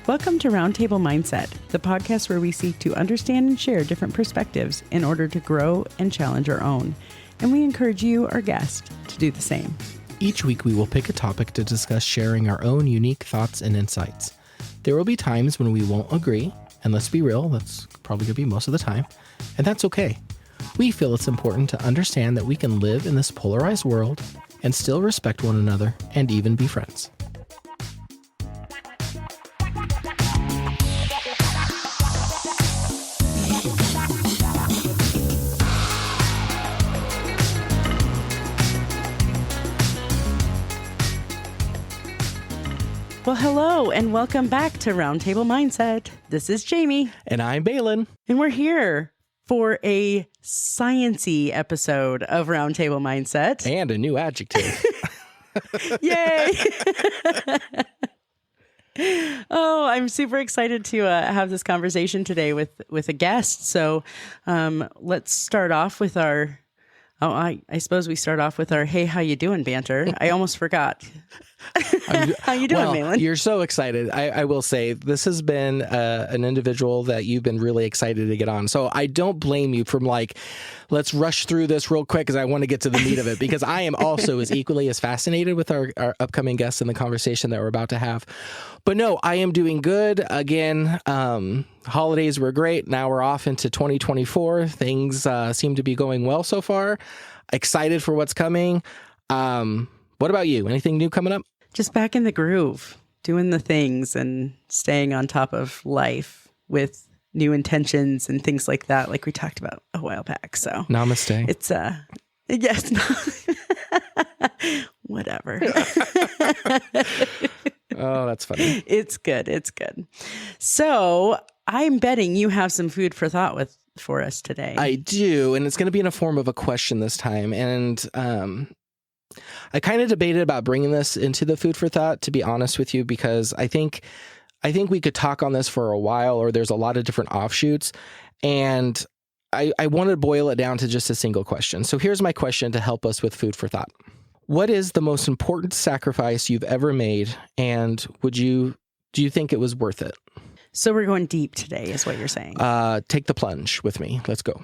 Welcome to Roundtable Mindset, the podcast where we seek to understand and share different perspectives in order to grow and challenge our own. And we encourage you, our guest, to do the same. Each week we will pick a topic to discuss, sharing our own unique thoughts and insights. There will be times when we won't agree, and let's be real, that's probably going to be most of the time, and that's okay. We feel it's important to understand that we can live in this polarized world and still respect one another and even be friends. Well, hello, and welcome back to Roundtable Mindset. This is Jamie. And I'm Balin. And we're here for a science-y episode of Roundtable Mindset. And a new adjective. Yay! Oh, I'm super excited to have this conversation today with a guest. So let's start off with our, I suppose we start off with our, hey, how you doing banter. I almost forgot. How you doing, Malin? You're so excited. I will say this has been an individual that you've been really excited to get on. So I don't blame you from let's rush through this real quick because I want to get to the meat of it, because I am also as equally as fascinated with our upcoming guests and the conversation that we're about to have. But no, I am doing good. Again, holidays were great. Now we're off into 2024. Things seem to be going well so far. Excited for what's coming. What about you? Anything new coming up? Just back in the groove, doing the things and staying on top of life with new intentions and things like that, like we talked about a while back. So namaste. It's yes, whatever. Oh, that's funny. It's good. It's good. So I'm betting you have some food for thought for us today. I do, and it's going to be in a form of a question this time. And I kind of debated about bringing this into the food for thought, to be honest with you, because I think we could talk on this for a while, or there's a lot of different offshoots. And I wanted to boil it down to just a single question. So here's my question to help us with food for thought. What is the most important sacrifice you've ever made? And do you think it was worth it? So we're going deep today is what you're saying. Take the plunge with me. Let's go.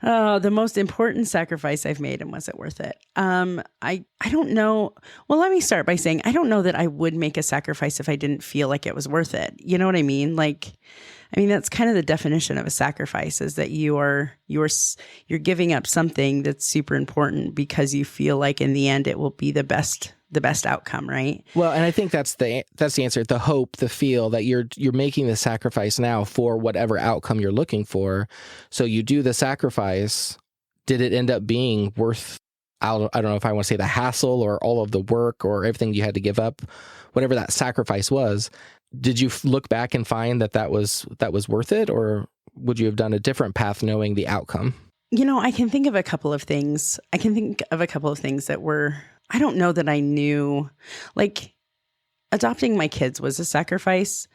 Oh, the most important sacrifice I've made, and was it worth it? I don't know. Well, let me start by saying I don't know that I would make a sacrifice if I didn't feel like it was worth it. You know what I mean? That's kind of the definition of a sacrifice, is that you're giving up something that's super important because you feel like in the end it will be the best outcome, right? Well, and I think that's the answer. The hope, the feel that you're making the sacrifice now for whatever outcome you're looking for. So you do the sacrifice. Did it end up being worth, I don't know if I want to say the hassle or all of the work or everything you had to give up, whatever that sacrifice was. Did you look back and find that was worth it, or would you have done a different path knowing the outcome? I can think of a couple of things. That were, I don't know that I knew, adopting my kids was a sacrifice,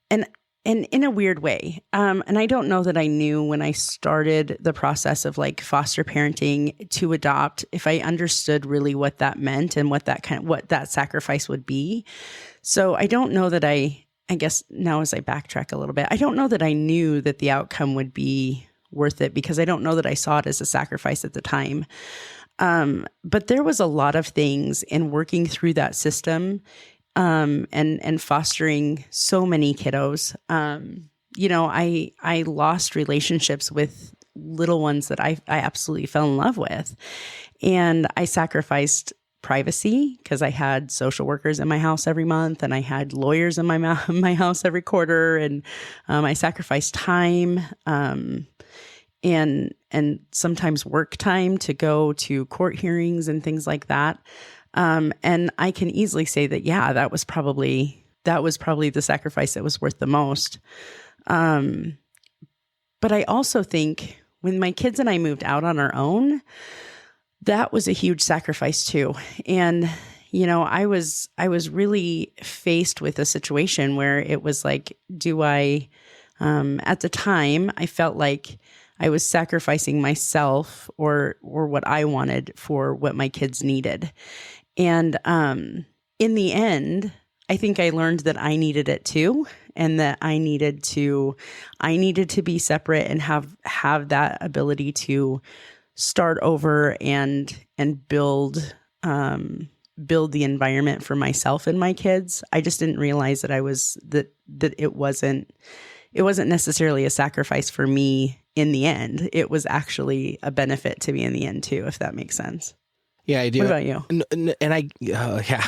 and in a weird way. And I don't know that I knew when I started the process of foster parenting to adopt, if I understood really what that meant and what that sacrifice would be. So I don't know that I guess now as I backtrack a little bit, I don't know that I knew that the outcome would be worth it, because I don't know that I saw it as a sacrifice at the time. But there was a lot of things in working through that system, and fostering so many kiddos. I lost relationships with little ones that I absolutely fell in love with. And I sacrificed privacy because I had social workers in my house every month, and I had lawyers in my house every quarter. And I sacrificed time, and sometimes work time to go to court hearings and things like that. And I can easily say that, yeah, that was probably the sacrifice that was worth the most. But I also think when my kids and I moved out on our own, that was a huge sacrifice too. And, I was really faced with a situation where it was at the time, I felt like I was sacrificing myself or what I wanted for what my kids needed. And in the end, I think I learned that I needed it too, and that I needed to be separate and have that ability to start over and build build the environment for myself and my kids. I just didn't realize that that it wasn't necessarily a sacrifice for me in the end. It was actually a benefit to me in the end too, if that makes sense. Yeah, I do. What about you? And yeah,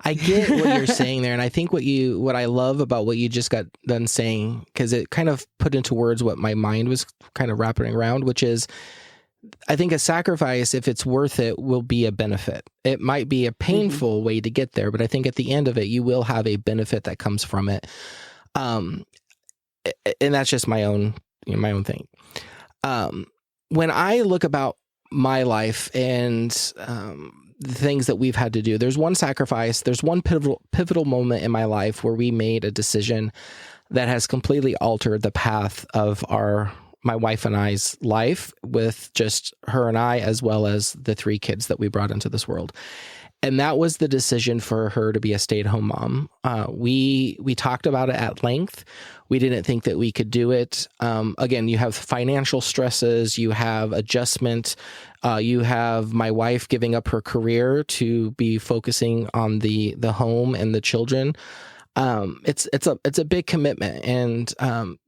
I get what you're saying there. And I think what I love about what you just got done saying, because it kind of put into words what my mind was kind of wrapping around, which is, I think a sacrifice, if it's worth it, will be a benefit. It might be a painful way to get there, but I think at the end of it, you will have a benefit that comes from it. And that's just my own thing. When I look about my life and the things that we've had to do, there's one sacrifice, there's one pivotal moment in my life where we made a decision that has completely altered the path of my wife and I's life, with just her and I, as well as the 3 kids that we brought into this world. And that was the decision for her to be a stay-at-home mom. We talked about it at length. We didn't think that we could do it. Again, you have financial stresses, you have adjustment, you have my wife giving up her career to be focusing on the home and the children. It's a big commitment, and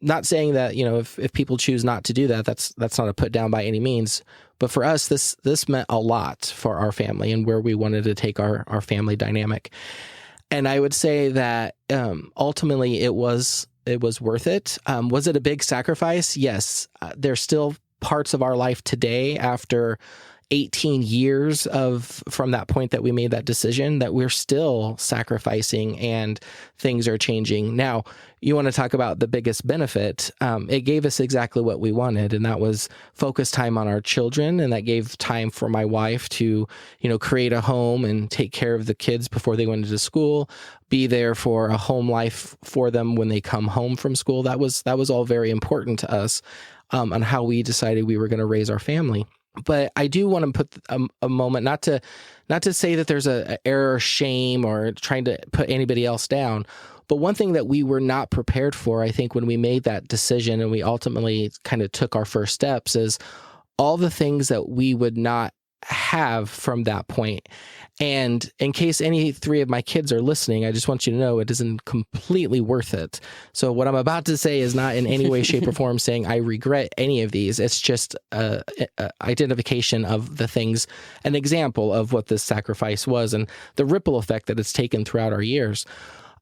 not saying that, if people choose not to do that, that's not a put down by any means. But for us, this meant a lot for our family and where we wanted to take our family dynamic. And I would say that ultimately it was worth it. Was it a big sacrifice? Yes. There's still parts of our life today, after 18 years from that point that we made that decision, that we're still sacrificing and things are changing. Now, you want to talk about the biggest benefit. It gave us exactly what we wanted, and that was focus time on our children. And that gave time for my wife to, create a home and take care of the kids before they went into school, be there for a home life for them when they come home from school. That was all very important to us, on how we decided we were going to raise our family. But I do want to put a moment, not to say that there's a error or shame or trying to put anybody else down. But one thing that we were not prepared for, I think, when we made that decision and we ultimately kind of took our first steps, is all the things that we would not have from that point. And in case any 3 of my kids are listening, I just want you to know it isn't completely worth it. So what I'm about to say is not in any way, shape, or form saying I regret any of these. It's just a identification of the things, an example of what this sacrifice was and the ripple effect that it's taken throughout our years.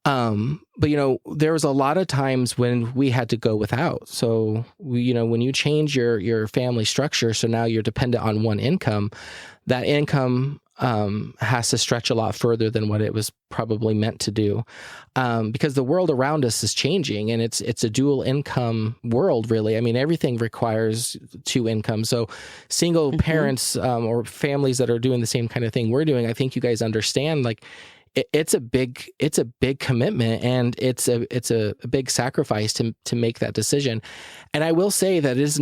But there was a lot of times when we had to go without. So when you change your family structure, so now you're dependent on one income, that income has to stretch a lot further than what it was probably meant to do, because the world around us is changing, and it's a dual income world, really. I mean, everything requires 2 incomes. So single parents or families that are doing the same kind of thing we're doing, I think you guys understand, like, it's a big commitment, and it's a big sacrifice to make that decision. And I will say that is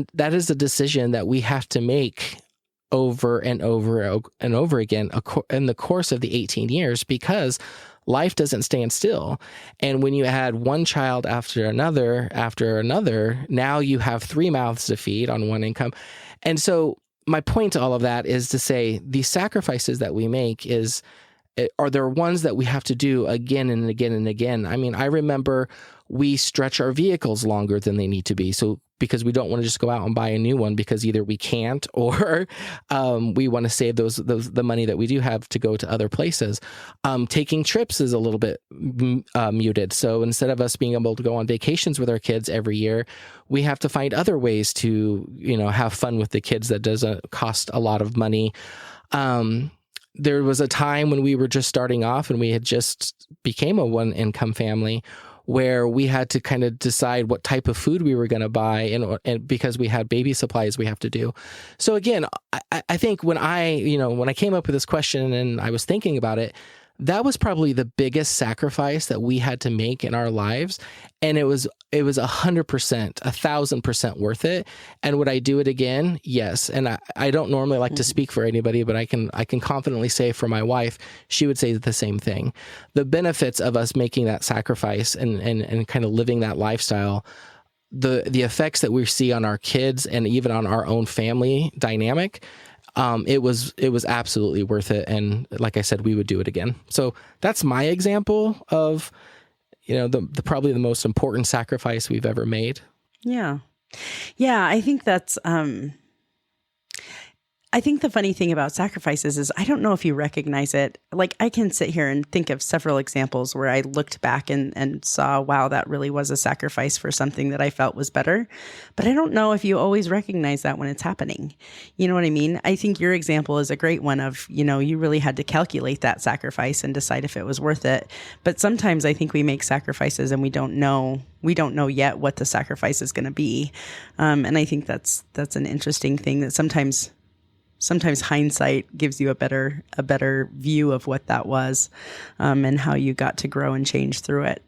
a decision that we have to make over and over and over again in the course of the 18 years, because life doesn't stand still. And when you add one child after another, now you have 3 mouths to feed on one income. And so my point to all of that is to say the sacrifices that we make are there ones that we have to do again and again and again. I mean, I remember we stretch our vehicles longer than they need to be. So because we don't want to just go out and buy a new one, because either we can't or we want to save the money that we do have to go to other places. Taking trips is a little bit muted. So instead of us being able to go on vacations with our kids every year, we have to find other ways to, have fun with the kids that doesn't cost a lot of money. There was a time when we were just starting off and we had just became a 1-income family, where we had to kind of decide what type of food we were going to buy, and because we had baby supplies we have to do. So again, I think when I came up with this question and I was thinking about it, that was probably the biggest sacrifice that we had to make in our lives. And it was 100%, 1,000% worth it. And would I do it again? Yes. And I don't normally like to speak for anybody, but I can confidently say for my wife, she would say the same thing. The benefits of us making that sacrifice and kind of living that lifestyle, the effects that we see on our kids and even on our own family dynamic, it was absolutely worth it. And like I said, we would do it again. So that's my example of, the probably the most important sacrifice we've ever made. Yeah. Yeah. I think that's, I think the funny thing about sacrifices is I don't know if you recognize it. Like I can sit here and think of several examples where I looked back and saw, wow, that really was a sacrifice for something that I felt was better. But I don't know if you always recognize that when it's happening. You know what I mean? I think your example is a great one of, you really had to calculate that sacrifice and decide if it was worth it. But sometimes I think we make sacrifices and we don't know yet what the sacrifice is going to be. And I think that's an interesting thing that sometimes hindsight gives you a better view of what that was, and how you got to grow and change through it.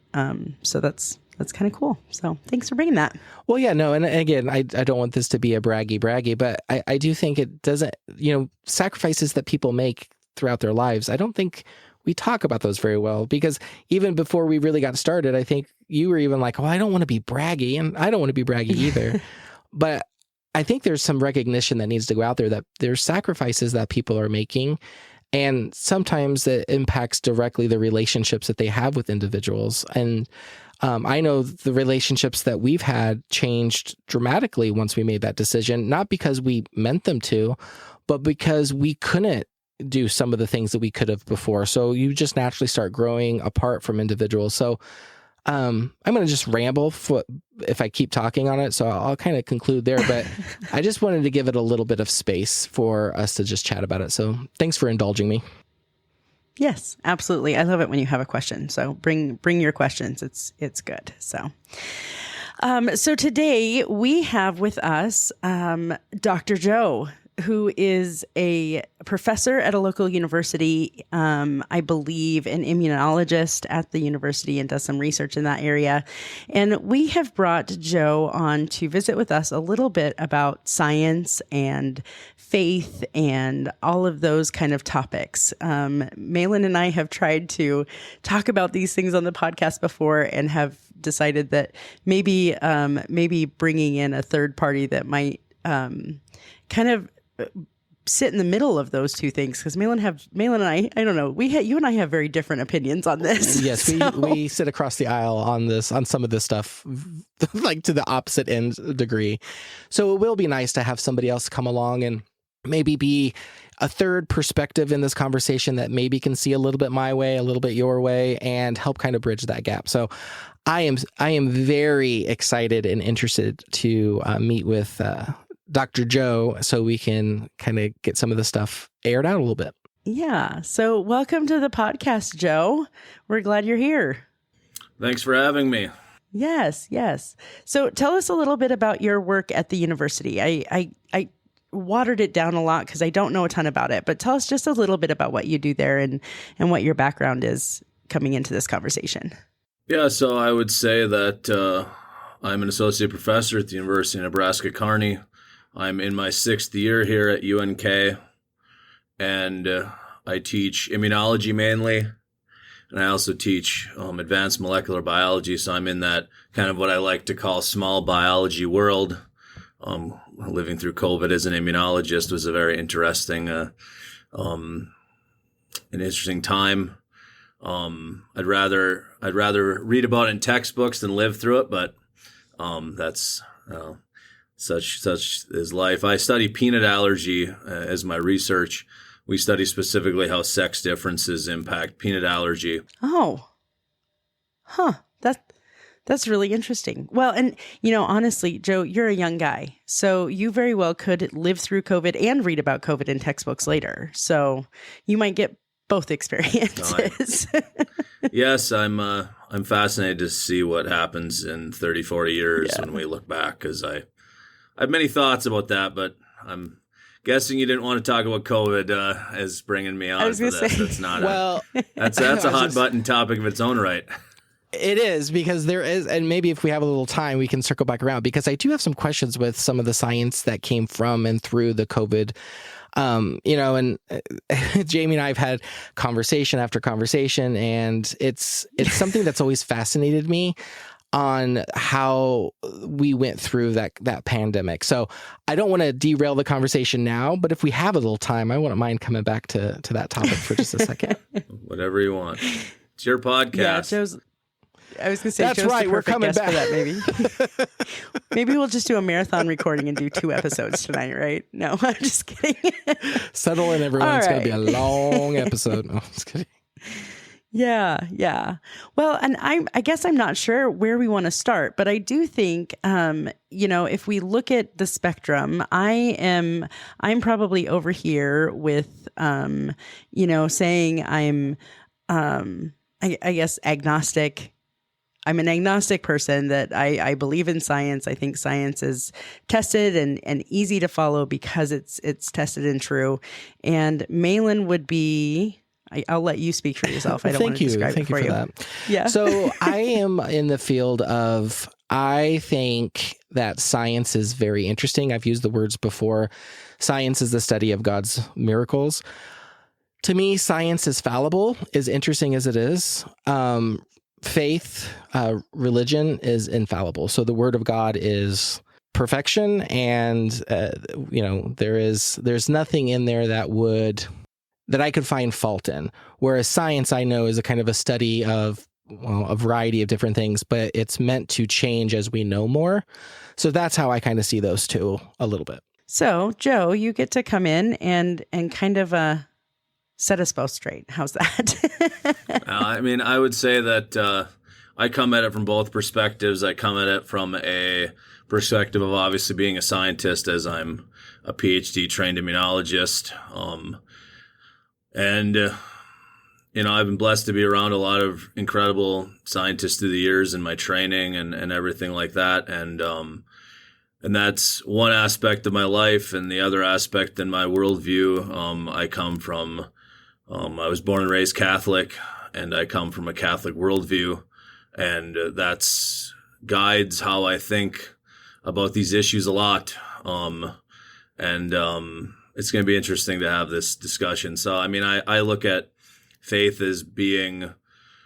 So that's kind of cool. So thanks for bringing that. Well, yeah, no. And again, I don't want this to be a braggy, but I do think it doesn't, sacrifices that people make throughout their lives. I don't think we talk about those very well, because even before we really got started, I think you were even like, oh, I don't want to be braggy, and I don't want to be braggy either. But I think there's some recognition that needs to go out there that there's sacrifices that people are making, and sometimes it impacts directly the relationships that they have with individuals. And I know the relationships that we've had changed dramatically once we made that decision, not because we meant them to, but because we couldn't do some of the things that we could have before. So you just naturally start growing apart from individuals. So I'm going to just ramble if I keep talking on it. So I'll kind of conclude there, but I just wanted to give it a little bit of space for us to just chat about it. So thanks for indulging me. Yes, absolutely. I love it when you have a question. So bring your questions. It's good. So today we have with us, Dr. Joe, who is a professor at a local university, I believe an immunologist at the university, and does some research in that area. And we have brought Joe on to visit with us a little bit about science and faith and all of those kind of topics. Malin and I have tried to talk about these things on the podcast before and have decided that maybe bringing in a third party that might kind of sit in the middle of those two things, because Malin and I don't know, you and I have very different opinions on this. Yes, we sit across the aisle on some of this stuff, like to the opposite end degree. So it will be nice to have somebody else come along and maybe be a third perspective in this conversation that maybe can see a little bit my way, a little bit your way, and help kind of bridge that gap. So I am very excited and interested to meet with Dr. Joe, so we can kind of get some of the stuff aired out a little bit. Yeah. So welcome to the podcast, Joe. We're glad you're here. Thanks for having me. Yes. So tell us a little bit about your work at the university. I watered it down a lot because I don't know a ton about it, but tell us just a little bit about what you do there and what your background is coming into this conversation. Yeah, so I would say that I'm an associate professor at the University of Nebraska-Kearney. I'm in my 6th year here at UNK, and I teach immunology mainly, and I also teach advanced molecular biology, so I'm in that kind of what I like to call small biology world. Living through COVID as an immunologist was a very interesting, an interesting time. I'd rather read about it in textbooks than live through it, but that's such is life. I study peanut allergy as my research. We study specifically how sex differences impact peanut allergy. Oh, huh. That's really interesting. Well, and honestly, Joe, you're a young guy, so you very well could live through COVID and read about COVID in textbooks later. So you might get both experiences. Yes, I'm fascinated to see what happens in 30, 40 years when we look back, because I have many thoughts about that, but I'm guessing you didn't want to talk about COVID as bringing me on was for gonna this. say. That's not Well, that's a hot button topic of its own right. it is, because there is, and maybe if we have a little time, we can circle back around, because I do have some questions with some of the science that came from and through the COVID. And Jamie and I have had conversation after conversation, and it's something that's always fascinated me on how we went through that pandemic. So I don't want to derail the conversation now, but if we have a little time, I wouldn't mind coming back to that topic for just a second. Whatever you want. It's your podcast. Yeah, I was going to say, that's Joe's right. the We're coming guest back for that. Maybe we'll just do a marathon recording and do 2 episodes tonight, right? No, I'm just kidding. Settle in, everyone. All It's right. going to be a long episode. No, I'm just kidding. Yeah. Well, and I guess I'm not sure where we want to start, but I do think, if we look at the spectrum, I'm probably over here with, saying I'm, I guess agnostic. I'm an agnostic person, that I believe in science. I think science is tested and easy to follow because it's tested and true. And Malin would be, I'll let you speak for yourself. I don't want to describe it for you. That. Yeah. So I am in the field of, I think that science is very interesting. I've used the words before. Science is the study of God's miracles. To me, science is fallible, as interesting as it is. Faith, religion is infallible. So the word of God is perfection, and there's nothing in there that I could find fault in. Whereas science, I know, is a kind of a study of a variety of different things, but it's meant to change as we know more. So that's how I kind of see those two a little bit. So Joe, you get to come in and kind of set us both straight. How's that? I would say that I come at it from both perspectives. I come at it from a perspective of obviously being a scientist, as I'm a PhD trained immunologist. I've been blessed to be around a lot of incredible scientists through the years in my training and everything like that. And that's one aspect of my life. And the other aspect in my worldview, I come from, I was born and raised Catholic, and I come from a Catholic worldview. And that's guides how I think about these issues a lot. It's going to be interesting to have this discussion. So, I look at faith as being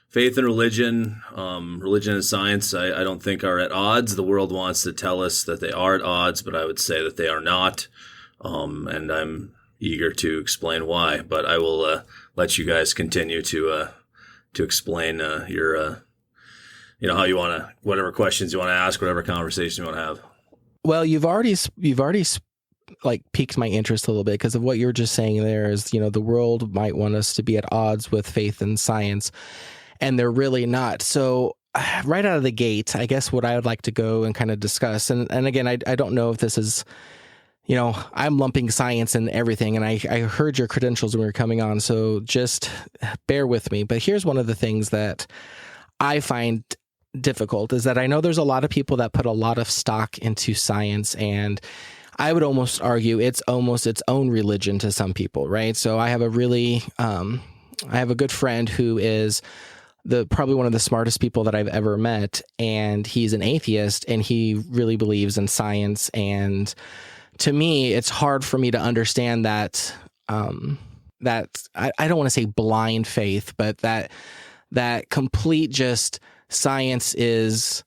faith and religion. Religion and science, I don't think are at odds. The world wants to tell us that they are at odds, but I would say that they are not. And I'm eager to explain why. But I will let you guys continue to explain your, how you want to, whatever questions you want to ask, whatever conversation you want to have. Well, you've already piqued my interest a little bit, because of what you were just saying there is, the world might want us to be at odds with faith and science, and they're really not. So right out of the gate, I guess what I would like to go and kind of discuss, and again, I don't know if this is, I'm lumping science and everything, and I heard your credentials when we were coming on, so just bear with me. But here's one of the things that I find difficult, is that I know there's a lot of people that put a lot of stock into science, and I would almost argue it's almost its own religion to some people, right? So I have I have a good friend who is probably one of the smartest people that I've ever met, and he's an atheist, and he really believes in science. And to me, it's hard for me to understand that I don't want to say blind faith, but that complete just science is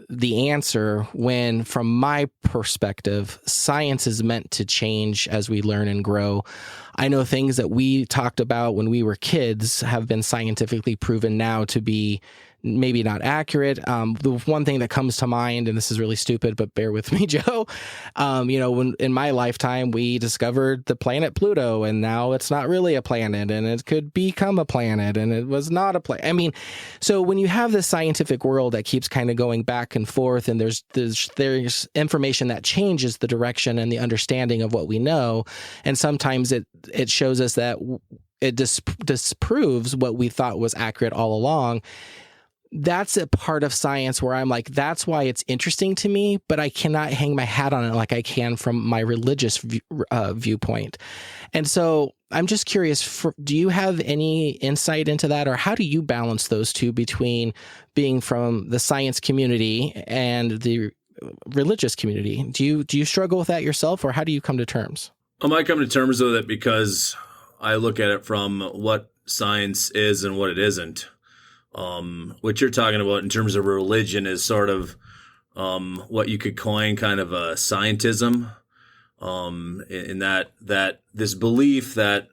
the answer, when from my perspective, science is meant to change as we learn and grow. I know things that we talked about when we were kids have been scientifically proven now to be maybe not accurate. The one thing that comes to mind, and this is really stupid, but bear with me, Joe, when in my lifetime, we discovered the planet Pluto, and now it's not really a planet, and it could become a planet, and it was not a planet. So when you have this scientific world that keeps kind of going back and forth, and there's information that changes the direction and the understanding of what we know, and sometimes it shows us that it disproves what we thought was accurate all along. that's a part of science where I'm like, that's why it's interesting to me, but I cannot hang my hat on it like I can from my religious viewpoint. And so I'm just curious, do you have any insight into that, or how do you balance those two between being from the science community and the religious community? Do you struggle with that yourself, or how do you come to terms? I might come to terms with it because I look at it from what science is and what it isn't. What you're talking about in terms of religion is sort of what you could coin kind of a scientism, in that this belief that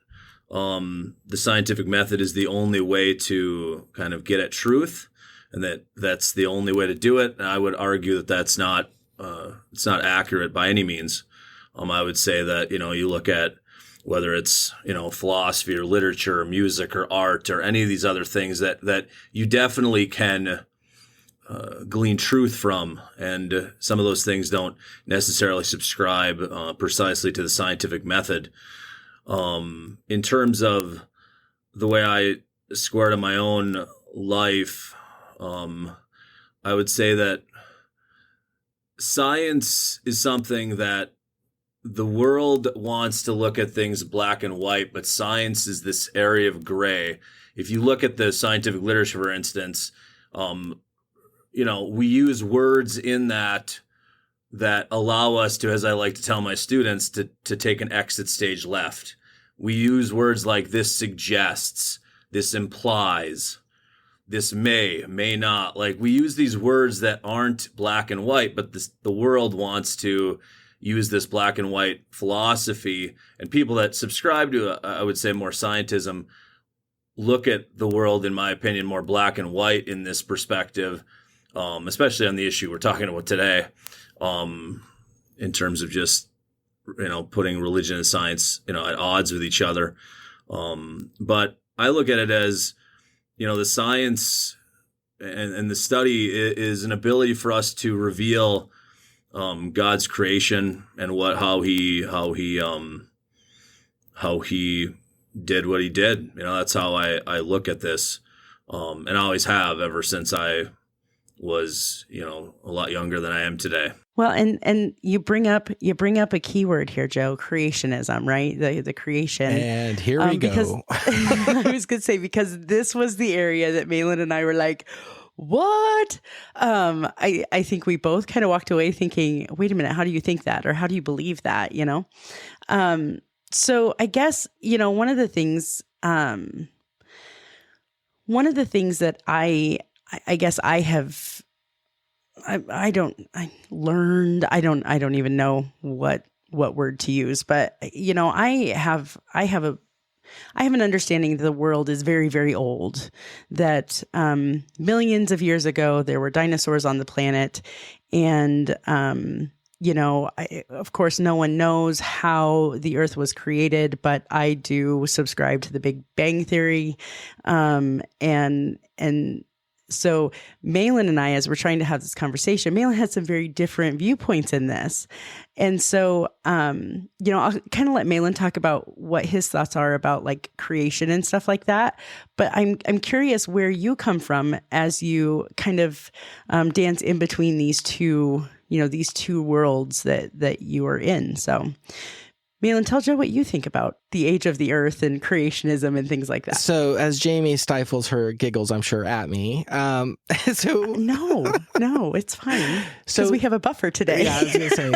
the scientific method is the only way to kind of get at truth, and that's the only way to do it. And I would argue that that's not it's not accurate by any means. I would say that, you look at whether it's, philosophy or literature or music or art or any of these other things that you definitely can glean truth from. And some of those things don't necessarily subscribe precisely to the scientific method. In terms of the way I square to my own life, I would say that science is something that the world wants to look at things black and white, but science is this area of gray. If you look at the scientific literature, for instance, we use words in that allow us to, as I like to tell my students, to take an exit stage left. We use words like this suggests, this implies, this may not. Like, we use these words that aren't black and white, but the world wants to use this black and white philosophy, and people that subscribe to, I would say, more scientism look at the world, in my opinion, more black and white in this perspective, especially on the issue we're talking about today, in terms of just, putting religion and science, at odds with each other. But I look at it as, the science and the study is an ability for us to reveal God's creation and how he did what he did. That's how I look at this, and I always have ever since I was, a lot younger than I am today. Well, and you bring up a key word here, Joe, creationism, right? The creation. And here we go. I was going to say, because this was the area that Malin and I were like, what? I think we both kind of walked away thinking, wait a minute, how do you think that? Or how do you believe that? So I guess, one of the things that I guess I don't even know what word to use, but I have an understanding that the world is very, very old, that millions of years ago, there were dinosaurs on the planet. And, of course, no one knows how the earth was created, but I do subscribe to the Big Bang Theory. And so Malin and I, as we're trying to have this conversation, Malin had some very different viewpoints in this. And so, I'll kind of let Malin talk about what his thoughts are about like creation and stuff like that. But I'm curious where you come from as you kind of dance in between these two worlds that you are in. So Malin, tell Joe what you think about the age of the earth and creationism and things like that. So as Jamie stifles her giggles, I'm sure, at me. No, it's fine. Because we have a buffer today. Yeah, I was going to say.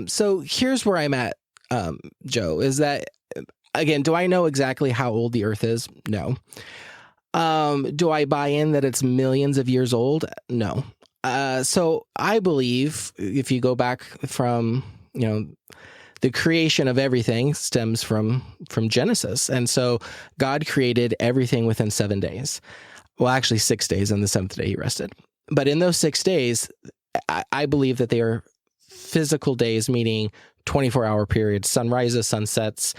So here's where I'm at, Joe, is that, again, do I know exactly how old the earth is? No. Do I buy in that it's millions of years old? No. So I believe if you go back from, the creation of everything stems from Genesis. And so God created everything within 7 days. Well, actually 6 days, and the seventh day he rested. But in those 6 days, I believe that they are physical days, meaning 24-hour periods, sunrises, sunsets,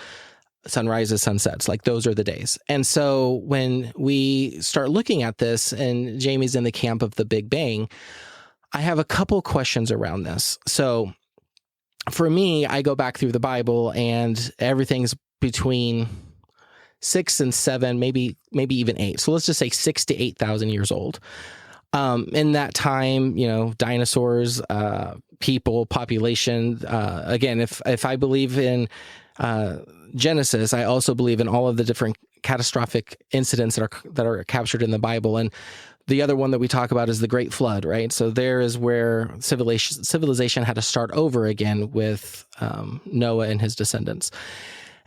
like those are the days. And so when we start looking at this, and Jamie's in the camp of the Big Bang, I have a couple questions around this. So for me, I go back through the Bible, and everything's between 6 and 7, maybe even 8. So let's just say 6,000 to 8,000 years old. In that time, dinosaurs, people, population. Again, if I believe in Genesis, I also believe in all of the different catastrophic incidents that are captured in the Bible. And the other one that we talk about is the Great Flood, right? So there is where civilization had to start over again with Noah and his descendants.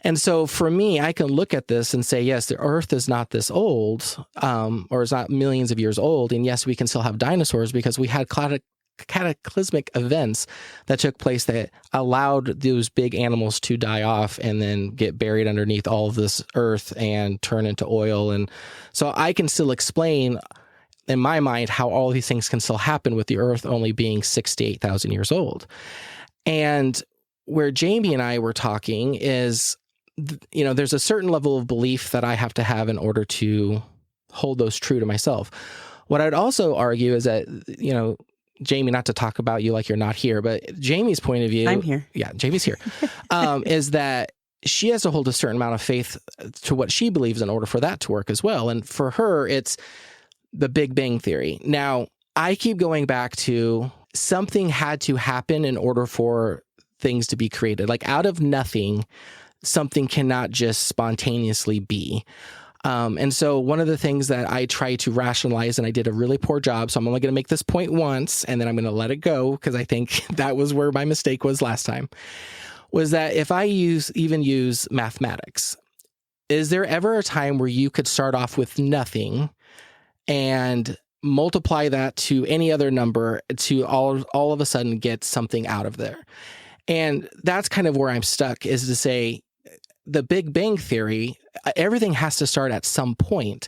And so for me, I can look at this and say, yes, the earth is not this old, or is not millions of years old. And yes, we can still have dinosaurs because we had cataclysmic events that took place that allowed those big animals to die off and then get buried underneath all of this earth and turn into oil. And so I can still explain in my mind how all these things can still happen with the earth only being 6,000 to 8,000 years old. And where Jamie and I were talking is, there's a certain level of belief that I have to have in order to hold those true to myself. What I'd also argue is that, Jamie, not to talk about you like you're not here, but Jamie's point of view. I'm here. Yeah, Jamie's here. Is that she has to hold a certain amount of faith to what she believes in order for that to work as well. And for her, it's the Big Bang Theory. Now, I keep going back to something had to happen in order for things to be created. Like out of nothing, something cannot just spontaneously be. And so one of the things that I try to rationalize, and I did a really poor job, so I'm only going to make this point once, and then I'm going to let it go because I think that was where my mistake was last time, was that if I use mathematics, is there ever a time where you could start off with nothing and multiply that to any other number to all of a sudden get something out of there? And that's kind of where I'm stuck, is to say, the Big Bang Theory, everything has to start at some point.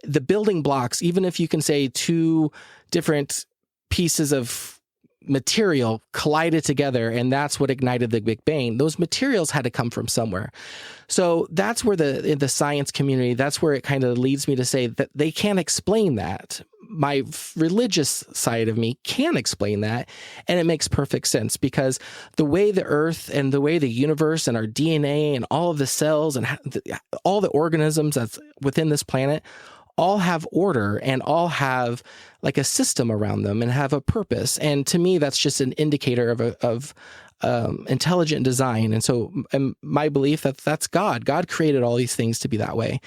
The building blocks, even if you can say two different pieces of material collided together and that's what ignited the Big Bang, those materials had to come from somewhere. So that's where in the science community, that's where it kind of leads me to say that they can't explain that. My religious side of me can explain that, and it makes perfect sense because the way the earth and the way the universe and our DNA and all of the cells and all the organisms that's within this planet all have order and all have like a system around them and have a purpose. And to me, that's just an indicator of intelligent design. And so my belief that's God. God created all these things to be that way.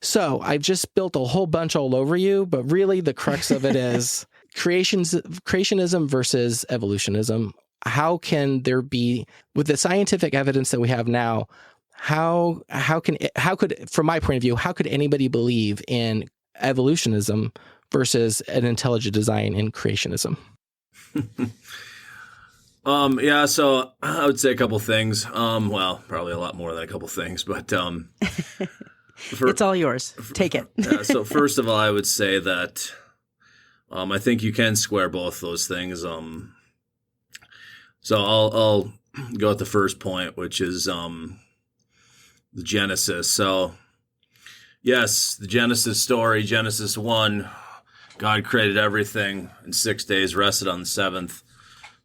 So I've just built a whole bunch all over you, but really the crux of it is creationism versus evolutionism. How can there be, with the scientific evidence that we have now, how could, from my point of view, how could anybody believe in evolutionism versus an intelligent design in creationism? Yeah, so I would say a couple things. Well, probably a lot more than a couple things, but it's all yours. Take it. So first of all, I would say that I think you can square both those things. So I'll go at the first point, which is the Genesis. So yes, the Genesis story, Genesis 1, God created everything in 6 days, rested on the seventh.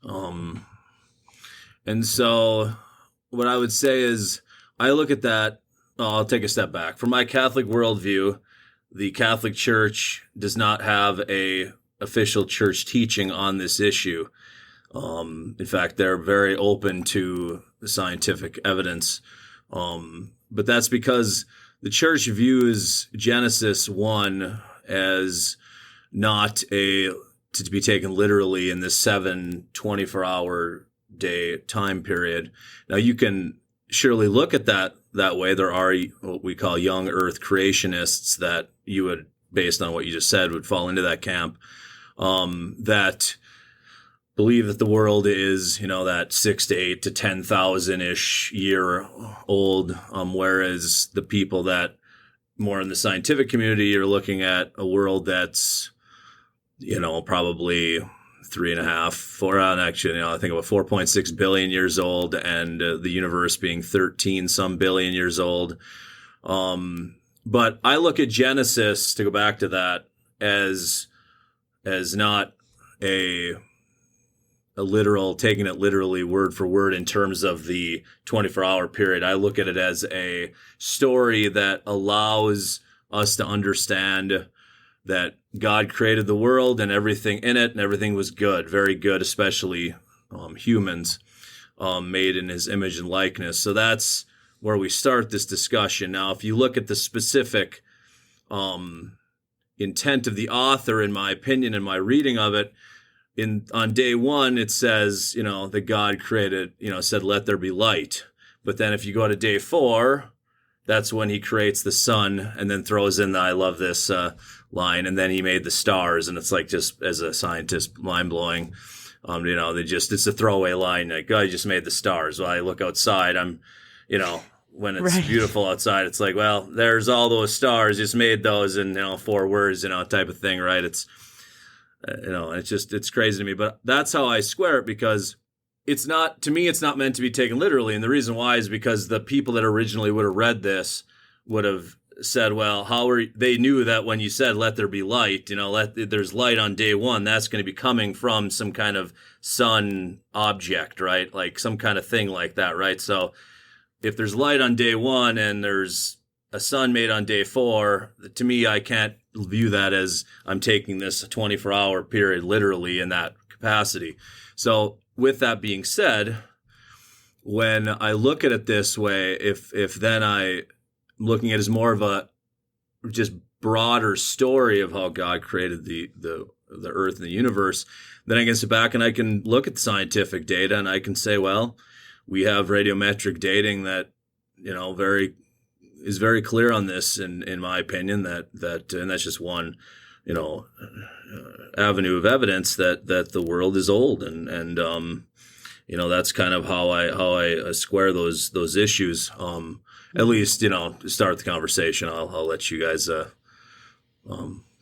And so what I would say is I look at that. I'll take a step back. From my Catholic worldview, the Catholic Church does not have a official church teaching on this issue. In fact, they're very open to the scientific evidence. But that's because the church views Genesis 1 as not to be taken literally in this 7 24-hour day time period. Now, you can surely look at that way. There are what we call young earth creationists that you would, based on what you just said, would fall into that camp, that believe that the world is, that 6 to 8 to 10,000-ish year old, whereas the people that more in the scientific community are looking at a world that's, probably 3.5, 4, actually, I think about 4.6 billion years old, and the universe being 13 some billion years old. But I look at Genesis, to go back to that, as not a literal, taking it literally word for word in terms of the 24-hour period. I look at it as a story that allows us to understand that God created the world and everything in it, and everything was good, very good, especially humans made in his image and likeness. So that's where we start this discussion. Now, if you look at the specific intent of the author, in my opinion, in my reading of it, on day one, it says, that God created, said, let there be light. But then if you go to day 4, that's when he creates the sun and then throws in I love this line, and then he made the stars. And it's like, just as a scientist, mind blowing. It's a throwaway line. Like, oh, you just made the stars. Well, I look outside, when it's Right. beautiful outside, it's like, well, there's all those stars, just made those in, 4 words, type of thing. Right. It's, it's crazy to me, but that's how I square it, because to me, it's not meant to be taken literally. And the reason why is because the people that originally would have read this would have said, well, they knew that when you said, let there be light, there's light on day 1, that's going to be coming from some kind of sun object, right? Like some kind of thing like that, right? So if there's light on day 1 and there's a sun made on day 4, to me, I can't view that as I'm taking this 24-hour period literally in that capacity. So with that being said, when I look at it this way, if then I'm looking at it as more of a just broader story of how God created the earth and the universe, then I can sit back and I can look at the scientific data and I can say, well, we have radiometric dating that, is very clear on this, in my opinion, that and that's just one, avenue of evidence that the world is old, and that's kind of how I square those issues. At least, to start the conversation, I'll let you guys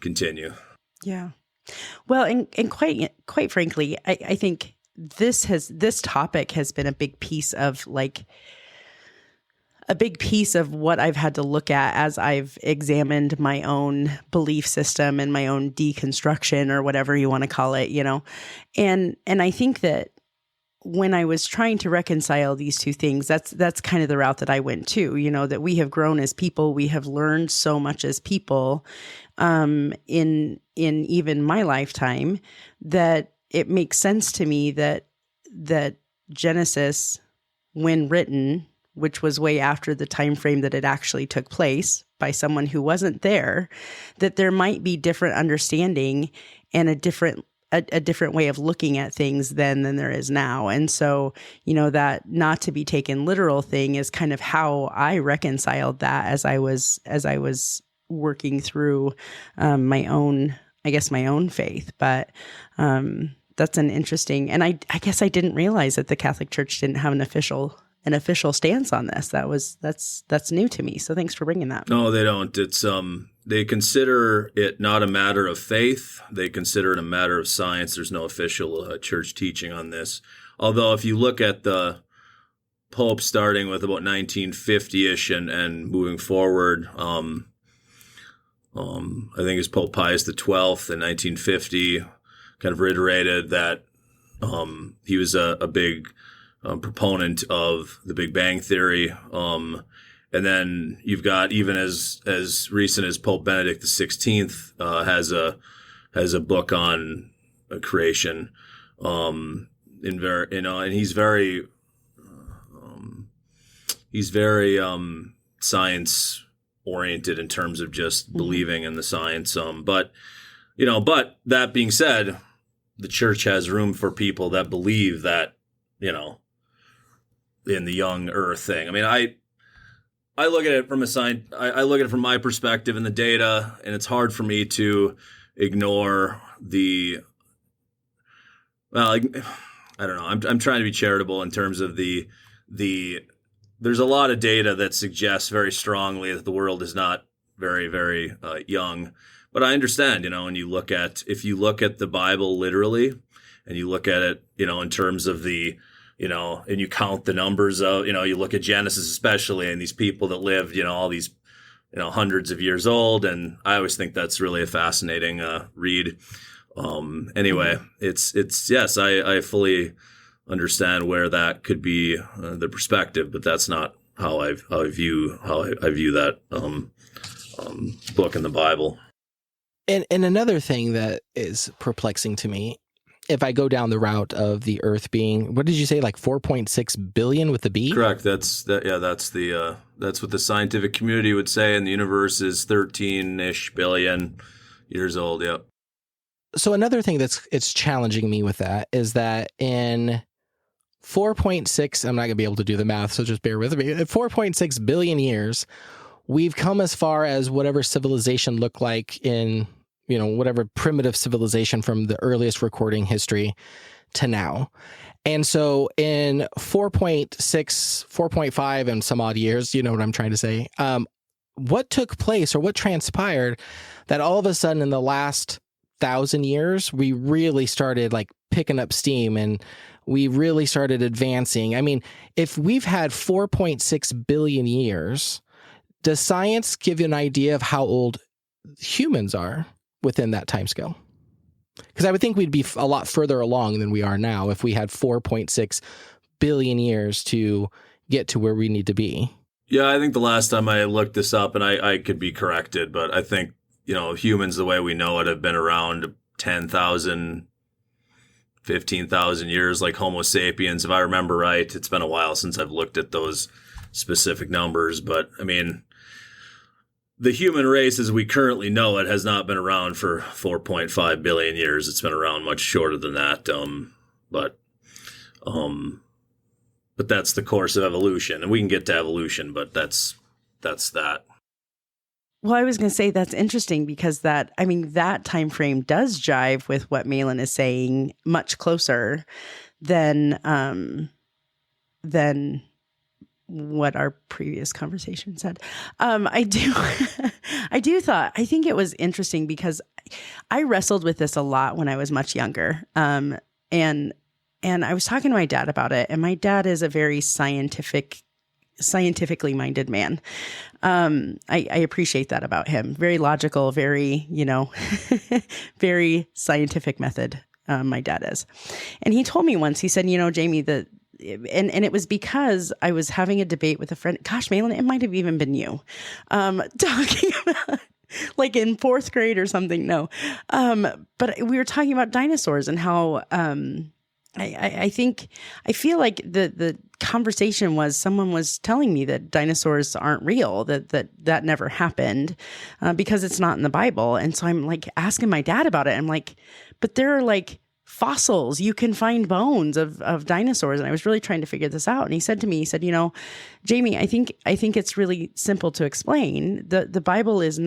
continue. Yeah. Well, and quite frankly, I think this topic has been a big piece of what I've had to look at as I've examined my own belief system and my own deconstruction, or whatever you want to call it, and I think that when I was trying to reconcile these two things, that's kind of the route that I went to, that we have grown as people, we have learned so much as people, in even my lifetime, that it makes sense to me that Genesis, when written, which was way after the time frame that it actually took place by someone who wasn't there, that there might be different understanding and a different way of looking at things then than there is now. And so, that not to be taken literal thing is kind of how I reconciled that as I was working through my own faith. But that's an interesting, and I guess I didn't realize that the Catholic Church didn't have an official stance on this. That's new to me. So thanks for bringing that. No, they don't. It's they consider it not a matter of faith. They consider it a matter of science. There's no official church teaching on this. Although if you look at the Pope starting with about 1950-ish and moving forward, I think it's Pope Pius XII in 1950 kind of reiterated that he was a big proponent of the Big Bang Theory. And then you've got, even as recent as Pope Benedict XVI has a book on creation. And he's very science oriented in terms of just believing in the science. But that being said, the church has room for people that believe that, in the young earth thing. I mean, I look at it from I look at it from my perspective in the data, and it's hard for me to ignore I don't know. I'm trying to be charitable in terms of the there's a lot of data that suggests very strongly that the world is not very, very young. But I understand, when if you look at the Bible literally, and you look at it, in terms of and you count the numbers of, you look at Genesis especially, and these people that lived, all these, hundreds of years old. And I always think that's really a fascinating read. Anyway, it's yes, I fully understand where that could be the perspective, but that's not how I view that book in the Bible. And another thing that is perplexing to me, if I go down the route of the Earth being, what did you say, like 4.6 billion with the B? Correct. Yeah. That's what the scientific community would say, and the universe is 13-ish billion years old. Yep. So another thing it's challenging me with that is that in 4.6, I'm not going to be able to do the math, so just bear with me. At 4.6 billion years, we've come as far as whatever civilization looked like in, whatever primitive civilization from the earliest recording history to now. And so in 4.6, 4.5 and some odd years, you know what I'm trying to say, what took place or what transpired that all of a sudden in the last 1,000 years, we really started like picking up steam and we really started advancing. I mean, if we've had 4.6 billion years, does science give you an idea of how old humans are within that timescale? Because I would think we'd be a lot further along than we are now if we had 4.6 billion years to get to where we need to be. Yeah, I think the last time I looked this up, and I could be corrected, but I think, humans the way we know it have been around 10,000, 15,000 years, like Homo sapiens, if I remember right. It's been a while since I've looked at those specific numbers, but I mean, the human race as we currently know it has not been around for 4.5 billion years. It's been around much shorter than that. But that's the course of evolution, and we can get to evolution, but that's that. Well, I was going to say that's interesting because that time frame does jive with what Malin is saying much closer than what our previous conversation said. I think it was interesting because I wrestled with this a lot when I was much younger. And I was talking to my dad about it, and my dad is a very scientifically minded man. I appreciate that about him. Very logical, very, very scientific method. My dad is. And he told me once, he said, Jamie, and it was because I was having a debate with a friend. Gosh, Malin, it might have even been you, talking about like in fourth grade or something. No. But we were talking about dinosaurs and how, I feel like the conversation was someone was telling me that dinosaurs aren't real, that never happened, because it's not in the Bible. And so I'm like asking my dad about it. I'm like, but there are like fossils, you can find bones of dinosaurs. And I was really trying to figure this out. And he said to me, Jamie, I think it's really simple to explain. The Bible is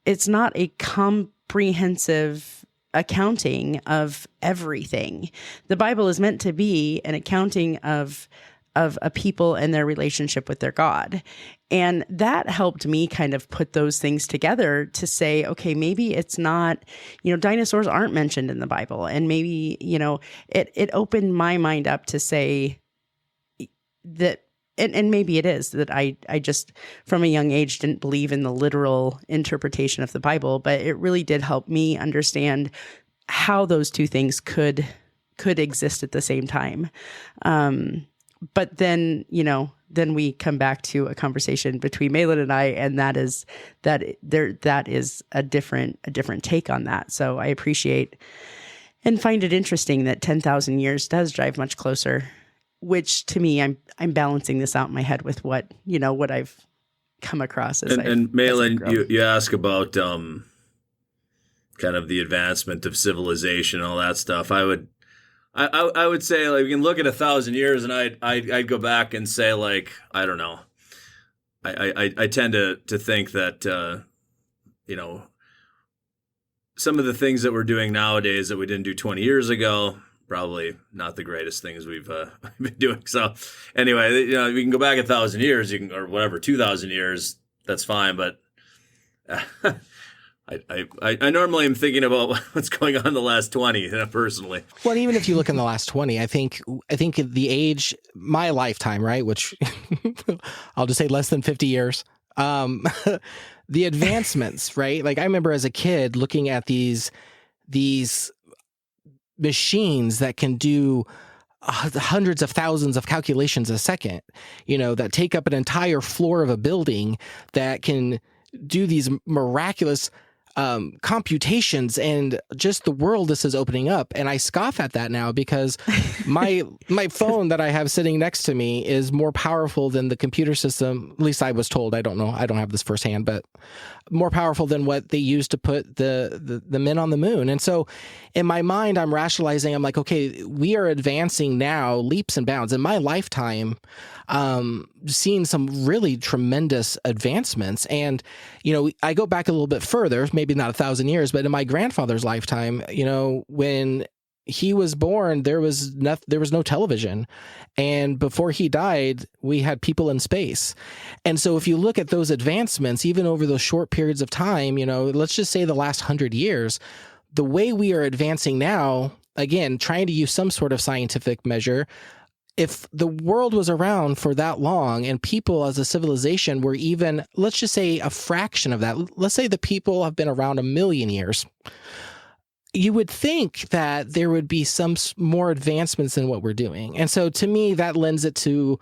it's not a comprehensive accounting of everything. The Bible is meant to be an accounting of a people and their relationship with their God. And that helped me kind of put those things together to say, okay, maybe it's not, dinosaurs aren't mentioned in the Bible. And maybe, it opened my mind up to say that, and maybe it is that I just from a young age didn't believe in the literal interpretation of the Bible, but it really did help me understand how those two things could exist at the same time. But then, then we come back to a conversation between Malin and I, and that is a different take on that. So I appreciate and find it interesting that 10,000 years does drive much closer, which to me, I'm balancing this out in my head with what I've come across as and Malin, you ask about kind of the advancement of civilization and all that stuff. I would say, like, we can look at 1,000 years, and I'd go back and say, like, I don't know. I tend to think that some of the things that we're doing nowadays that we didn't do 20 years ago, probably not the greatest things we've been doing. So anyway, we can go back 1,000 years, or whatever, 2,000 years. That's fine, but. I normally am thinking about what's going on in the last 20, personally. Well, even if you look in the last 20, I think the age, my lifetime, right, which I'll just say less than 50 years, the advancements, right? Like I remember as a kid looking at these machines that can do hundreds of thousands of calculations a second, that take up an entire floor of a building, that can do these miraculous computations and just the world this is opening up. And I scoff at that now because my phone that I have sitting next to me is more powerful than the computer system. At least I was told. I don't know. I don't have this firsthand, but more powerful than what they used to put the men on the moon. And so in my mind, I'm rationalizing. I'm like, okay, we are advancing now leaps and bounds. In my lifetime, seeing some really tremendous advancements. And, I go back a little bit further, maybe not 1,000 years, but in my grandfather's lifetime, when he was born, there was no television. And before he died, we had people in space. And so if you look at those advancements, even over those short periods of time, let's just say the last 100 years, the way we are advancing now, again, trying to use some sort of scientific measure, if the world was around for that long and people as a civilization were even, let's just say a fraction of that, let's say the people have been around 1 million years, you would think that there would be some more advancements in what we're doing. And so to me, that lends it to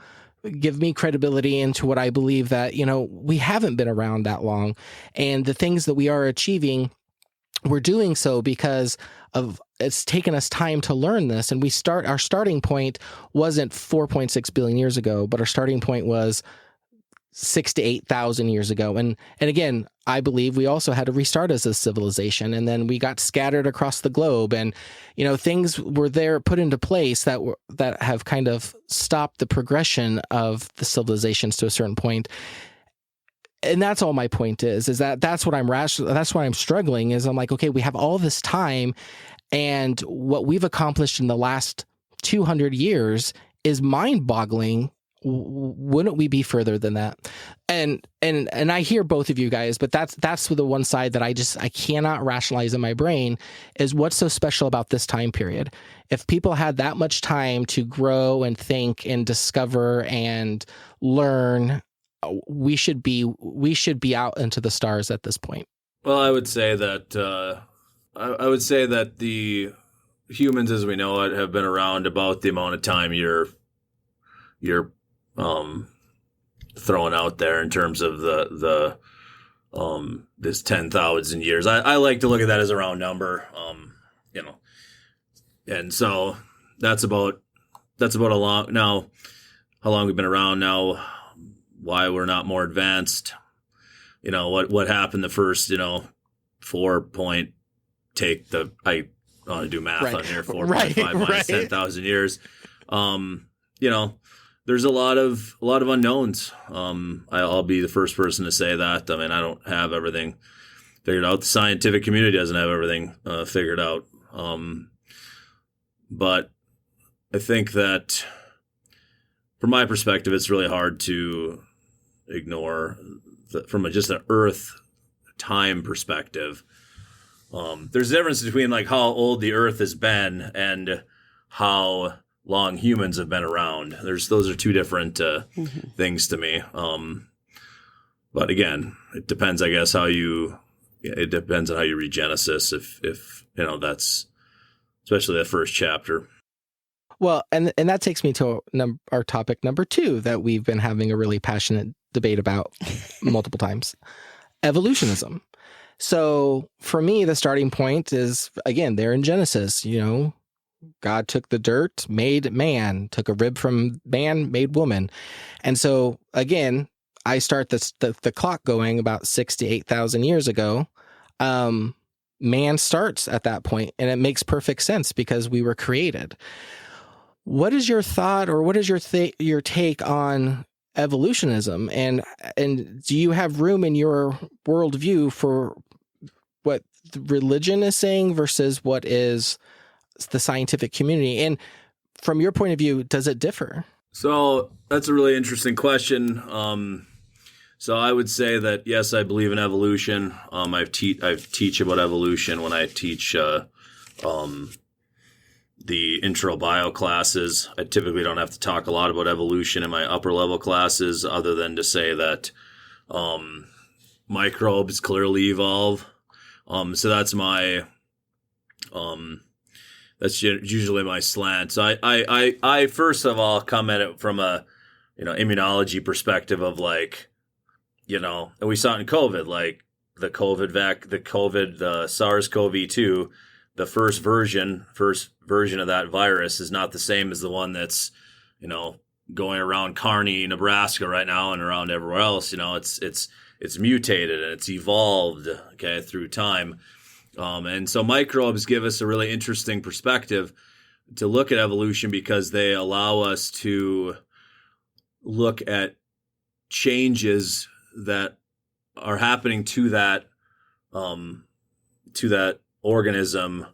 give me credibility into what I believe that, we haven't been around that long. And the things that we are achieving, we're doing so because of it's taken us time to learn this. And our starting point wasn't 4.6 billion years ago, but our starting point was 6,000 to 8,000 years ago. And again, I believe we also had to restart as a civilization, and then we got scattered across the globe, and things were there put into place that have kind of stopped the progression of the civilizations to a certain point. And that's all my point is that's what that's why I'm struggling is I'm like, okay, we have all this time, and what we've accomplished in the last 200 years is mind-boggling. Wouldn't we be further than that? And I hear both of you guys, but that's the one side that I cannot rationalize in my brain is what's so special about this time period. If people had that much time to grow and think and discover and learn, we should be out into the stars at this point. Well, I would say that the humans as we know it have been around about the amount of time you're throwing out there in terms of the this 10,000 years. I like to look at that as a round number, and so that's about how long we've been around now, why we're not more advanced, what happened the first, 4 point take the, I want to do math right. on here, 4.5 minus 10,000 years. There's a lot of unknowns. I'll be the first person to say that. I mean, I don't have everything figured out. The scientific community doesn't have everything figured out. But I think that from my perspective, it's really hard to ignore from just an Earth time perspective. There's a difference between like how old the Earth has been and how long humans have been around. Those are two different things to me. But again, it depends, I guess, it depends on how you read Genesis. If that's especially that first chapter. Well, and that takes me to our topic number 2 that we've been having a really passionate debate about multiple times: evolutionism. So for me, the starting point is, again, there in Genesis, God took the dirt, made man, took a rib from man, made woman. And so, again, I start the clock going about 6,000 to 8,000 years ago. Man starts at that point, and it makes perfect sense because we were created. What is your thought, or what is your take on evolutionism? And do you have room in your worldview for what the religion is saying versus what is the scientific community? And from your point of view, does it differ? So that's a really interesting question. So I would say that, yes, I believe in evolution. I teach about evolution when I teach the intro bio classes. I typically don't have to talk a lot about evolution in my upper level classes other than to say that microbes clearly evolve. So that's that's usually my slant. So I first of all come at it from a, immunology perspective of like, and we saw it in COVID, like the SARS-CoV-2, the first version of that virus is not the same as the one that's, going around Kearney, Nebraska right now and around everywhere else. It's mutated and it's evolved, okay, through time. And so microbes give us a really interesting perspective to look at evolution because they allow us to look at changes that are happening to that organism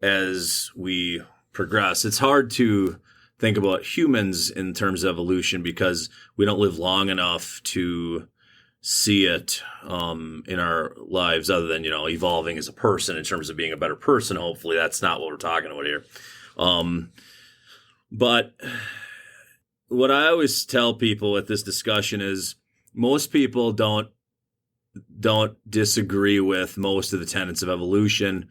as we progress. It's hard to think about humans in terms of evolution because we don't live long enough to see it in our lives other than, evolving as a person in terms of being a better person. Hopefully that's not what we're talking about here. But what I always tell people with this discussion is most people don't disagree with most of the tenets of evolution.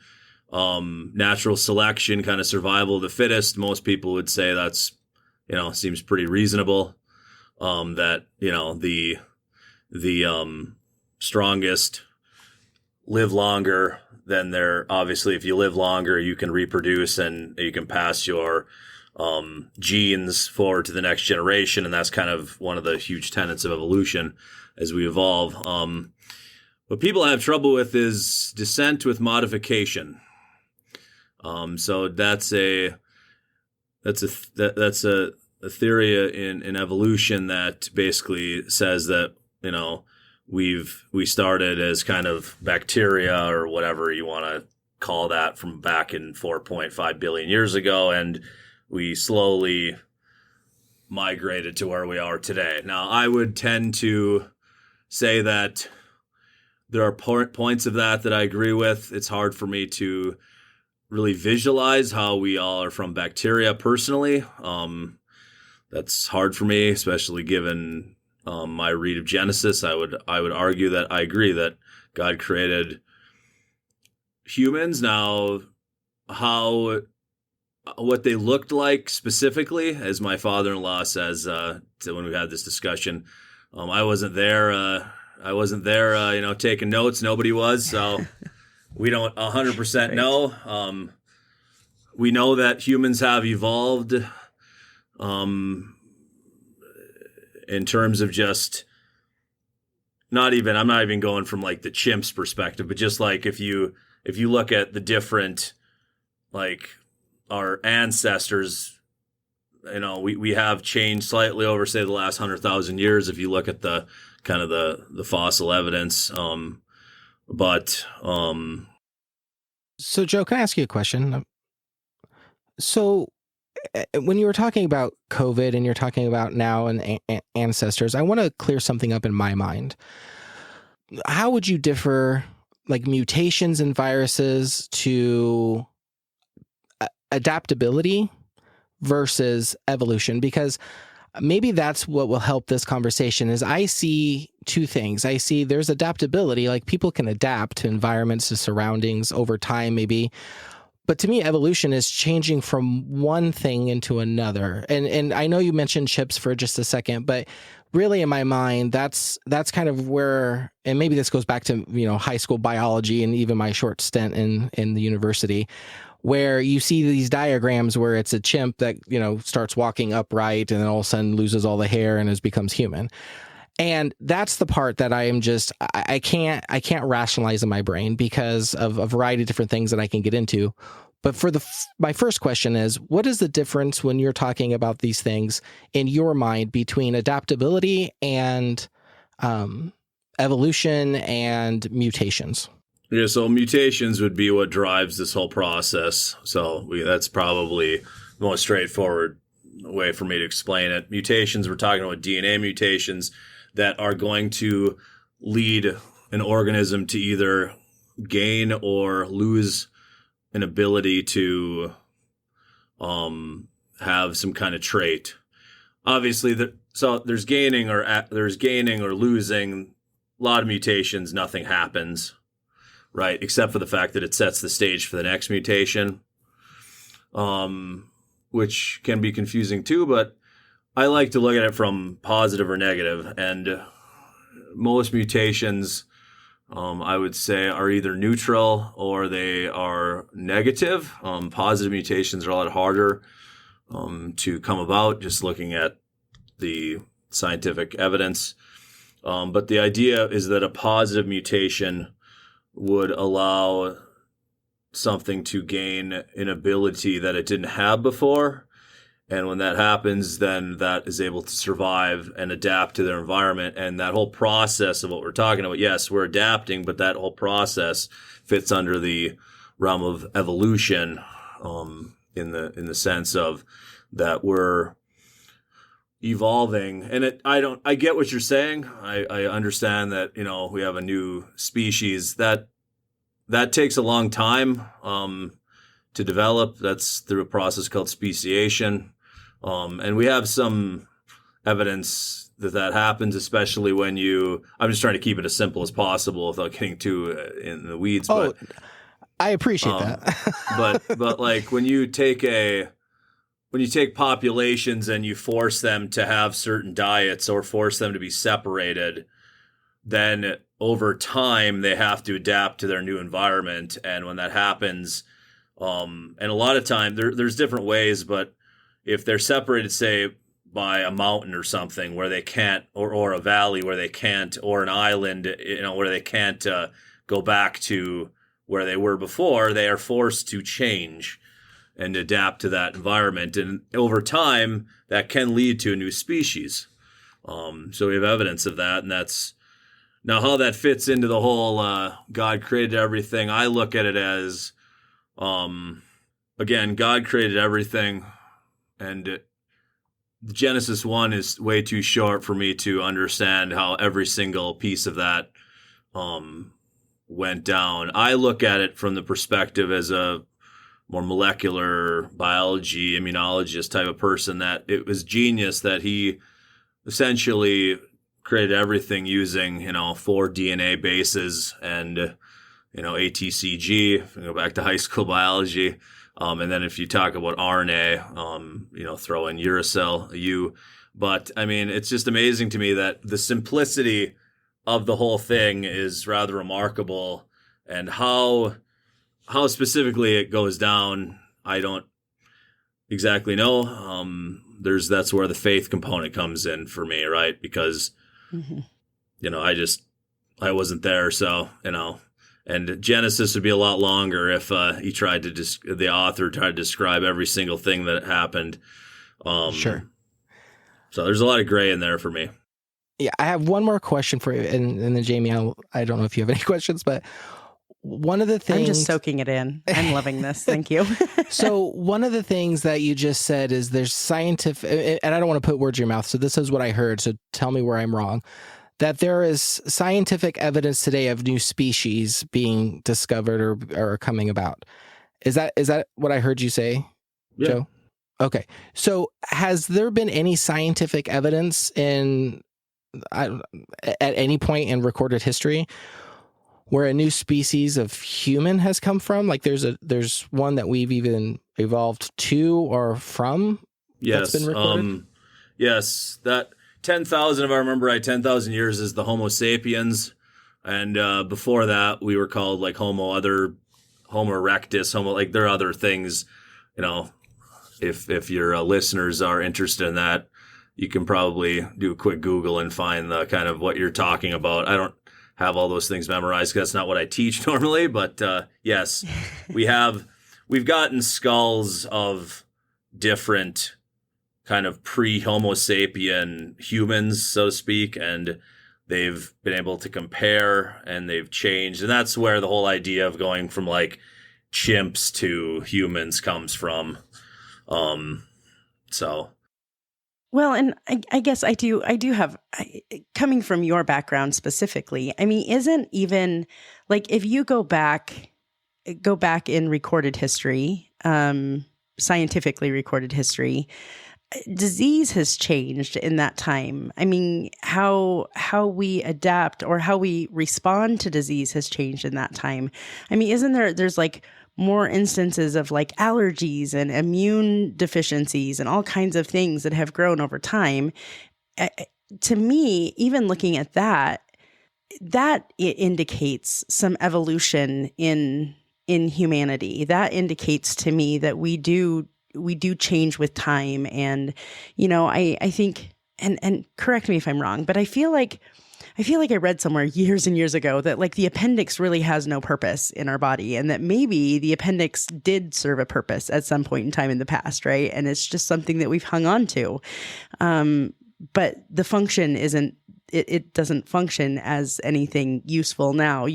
Natural selection, kind of survival of the fittest. Most people would say that's, seems pretty reasonable. That, the strongest live longer than they're obviously, if you live longer, you can reproduce and you can pass your genes forward to the next generation. And that's kind of one of the huge tenets of evolution as we evolve. What people have trouble with is descent with modification. So that's a theory in evolution that basically says that, we started as kind of bacteria or whatever you want to call that from back in 4.5 billion years ago. And we slowly migrated to where we are today. Now, I would tend to say that there are points of that I agree with. It's hard for me to really visualize how we all are from bacteria personally. That's hard for me, especially given my read of Genesis. I would argue that I agree that God created humans. Now, what they looked like specifically, as my father-in-law says when we had this discussion, I wasn't there. Taking notes. Nobody was, so we don't 100% Right. know. We know that humans have evolved in terms of just I'm not even going from like the chimp's perspective, but just like if you look at the different, like our ancestors, we have changed slightly over, say, the last 100,000 years. If you look at the kind of the fossil evidence, So, Joe, can I ask you a question? So, when you were talking about COVID and you're talking about now and ancestors, I want to clear something up in my mind. How would you differ, like mutations in viruses to adaptability versus evolution? Because maybe that's what will help this conversation is I see two things. I see there's adaptability, like people can adapt to environments, to surroundings over time, maybe. But to me, evolution is changing from one thing into another. And I know you mentioned chips for just a second, but really in my mind, that's kind of where, and maybe this goes back to, high school biology and even my short stint in the university, where you see these diagrams where it's a chimp that, starts walking upright and then all of a sudden loses all the hair and becomes human. And that's the part that I am just, I can't rationalize in my brain because of a variety of different things that I can get into. But for my first question is, what is the difference when you're talking about these things in your mind between adaptability and evolution and mutations? Yeah, so mutations would be what drives this whole process. So that's probably the most straightforward way for me to explain it. Mutations, we're talking about DNA mutations that are going to lead an organism to either gain or lose an ability to have some kind of trait. Obviously, there's gaining or losing. A lot of mutations, nothing happens, right? Except for the fact that it sets the stage for the next mutation, which can be confusing too, but I like to look at it from positive or negative, and most mutations I would say are either neutral or they are negative. Positive mutations are a lot harder to come about, just looking at the scientific evidence. But the idea is that a positive mutation would allow something to gain an ability that it didn't have before. And when that happens, then that is able to survive and adapt to their environment. And that whole process of what we're talking about, yes, we're adapting, but that whole process fits under the realm of evolution, in the sense of that we're evolving. And I get what you're saying. I understand that, we have a new species that takes a long time, to develop. That's through a process called speciation. And we have some evidence that happens, especially when I'm just trying to keep it as simple as possible without getting too in the weeds. Oh, but I appreciate that. but like when you take populations and you force them to have certain diets or force them to be separated, then over time they have to adapt to their new environment. And when that happens, and a lot of time there's different ways, but if they're separated, say, by a mountain or something where they can't, or a valley where they can't, or an island, where they can't go back to where they were before, they are forced to change and adapt to that environment. And over time, that can lead to a new species. So we have evidence of that, and that's now how that fits into the whole God created everything. I look at it as, again, God created everything. And Genesis 1 is way too short for me to understand how every single piece of that went down. I look at it from the perspective as a more molecular biology, immunologist type of person, that it was genius that he essentially created everything using, 4 DNA bases and, ATCG, if we go back to high school biology. And then if you talk about RNA, throw in uracil, U. But I mean, it's just amazing to me that the simplicity of the whole thing is rather remarkable, and how specifically it goes down, I don't exactly know. That's where the faith component comes in for me, right? Because, I wasn't there. So, and Genesis would be a lot longer if he tried to the author tried to describe every single thing that happened. Sure. So there's a lot of gray in there for me. Yeah, I have one more question for you, and then Jamie, I don't know if you have any questions, but one of the things I'm just soaking it in. I'm loving this. Thank you. So one of the things that you just said is there's scientific, and I don't want to put words in your mouth, so this is what I heard. So tell me where I'm wrong. That there is scientific evidence today of new species being discovered or coming about. Is that what I heard you say, yeah. Joe? Okay. So has there been any scientific evidence at any point in recorded history where a new species of human has come from? Like there's one that we've even evolved to or from? Yes. That's been recorded? Yes. That 10,000, if I remember right, 10,000 years is the Homo sapiens. And before that, we were called like Homo erectus, like there are other things, if your listeners are interested in that, you can probably do a quick Google and find the kind of what you're talking about. I don't have all those things memorized because that's not what I teach normally. But yes, we've gotten skulls of different kind of pre-Homo sapien humans, so to speak, and they've been able to compare and they've changed. And that's where the whole idea of going from like chimps to humans comes from. Well, and I guess I do have, coming from your background specifically, I mean, isn't even like if you go back in recorded history, scientifically recorded history, disease has changed in that time. I mean, how we adapt or how we respond to disease has changed in that time. I mean, there's like more instances of like allergies and immune deficiencies and all kinds of things that have grown over time. To me, even looking at that, indicates some evolution in humanity. That indicates to me that we do change with time. And, I think, and correct me if I'm wrong, but I feel like I read somewhere years and years ago that like the appendix really has no purpose in our body, and that maybe the appendix did serve a purpose at some point in time in the past, right? And it's just something that we've hung on to. But the function isn't, it doesn't function as anything useful now,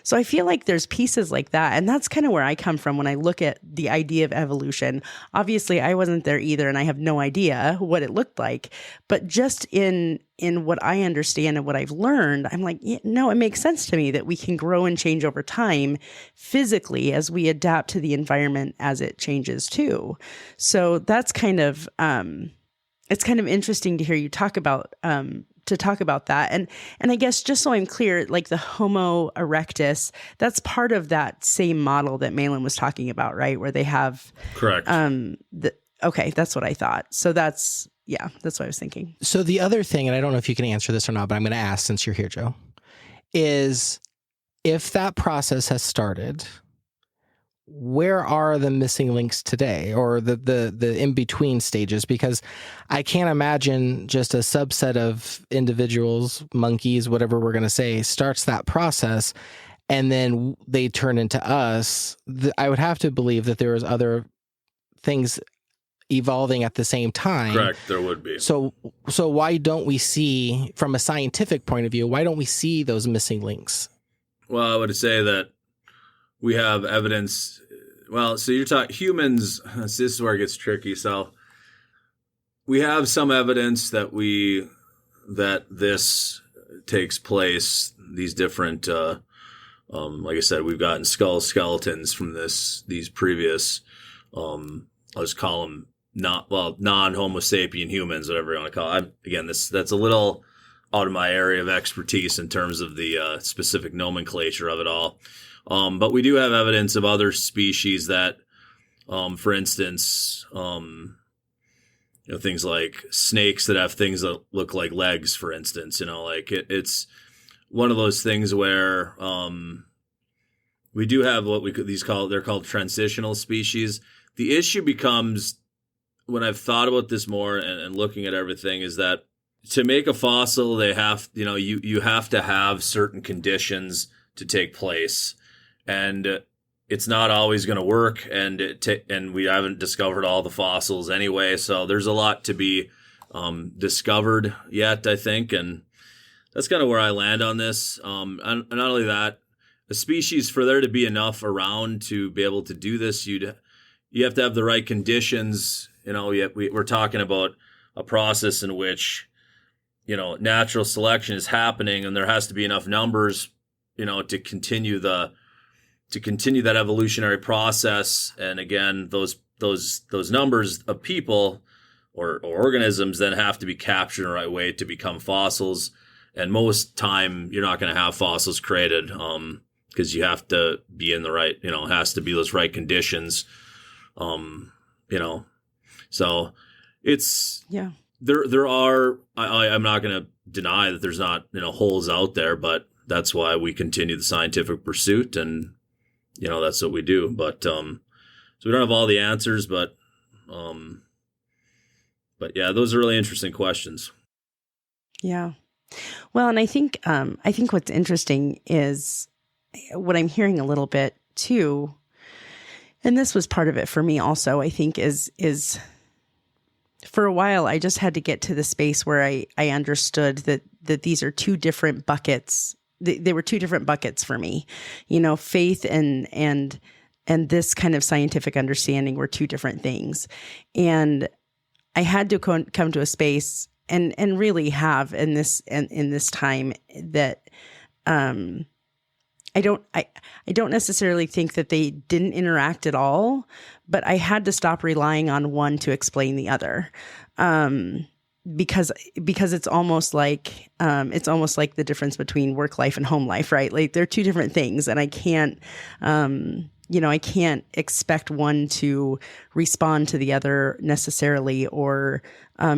So I feel like there's pieces like that. And that's kind of where I come from when I look at the idea of evolution. Obviously, I wasn't there either, and I have no idea what it looked like. But just in what I understand and what I've learned, I'm like, no, it makes sense to me that we can grow and change over time physically as we adapt to the environment as it changes too. So that's kind of, it's kind of interesting to hear you talk about that. And I guess just so I'm clear, like the Homo erectus, that's part of that same model that Malin was talking about, right? Where they have correct. Okay, that's what I thought. So that's what I was thinking. So the other thing, and I don't know if you can answer this or not, but I'm going to ask since you're here, Joe, is if that process has started, where are the missing links today, or the in-between stages? Because I can't imagine just a subset of individuals, monkeys, whatever we're going to say, starts that process and then they turn into us. I would have to believe that there was other things evolving at the same time. Correct, there would be. So why don't we see, from a scientific point of view, why don't we see those missing links? Well, I would say that we have evidence. Well, so you're talking humans. This is where it gets tricky. So we have some evidence that this takes place. These different, like I said, we've gotten skeletons from these previous. I'll just call them non-Homo sapien humans, whatever you want to call it. Again, that's a little out of my area of expertise in terms of the specific nomenclature of it all. But we do have evidence of other species that, for instance, things like snakes that have things that look like legs, for instance. Like it's one of those things where we do have what they're called transitional species. The issue becomes, when I've thought about this more and looking at everything, is that to make a fossil, they have, you have to have certain conditions to take place. And it's not always going to work, and we haven't discovered all the fossils anyway. So there's a lot to be discovered yet, I think, and that's kind of where I land on this. And not only that, a species, for there to be enough around to be able to do this, you have to have the right conditions. We're talking about a process in which natural selection is happening, and there has to be enough numbers, to continue that evolutionary process. And again, those numbers of people or organisms then have to be captured in the right way to become fossils. And most time you're not going to have fossils created because you have to be in the right, it has to be those right conditions. So it's, yeah, there are, I'm not going to deny that there's not, holes out there, but that's why we continue the scientific pursuit, and that's what we do. But so we don't have all the answers, but yeah, those are really interesting questions. Yeah. Well, and I think what's interesting is what I'm hearing a little bit too, and this was part of it for me also, I think is for a while I just had to get to the space where I understood that these are two different buckets. They were two different buckets for me, faith and this kind of scientific understanding were two different things. And I had to come to a space and really have in this time that, I don't necessarily think that they didn't interact at all, but I had to stop relying on one to explain the other. Because it's almost like the difference between work life and home life, right? Like they're two different things, and I can't I can't expect one to respond to the other necessarily or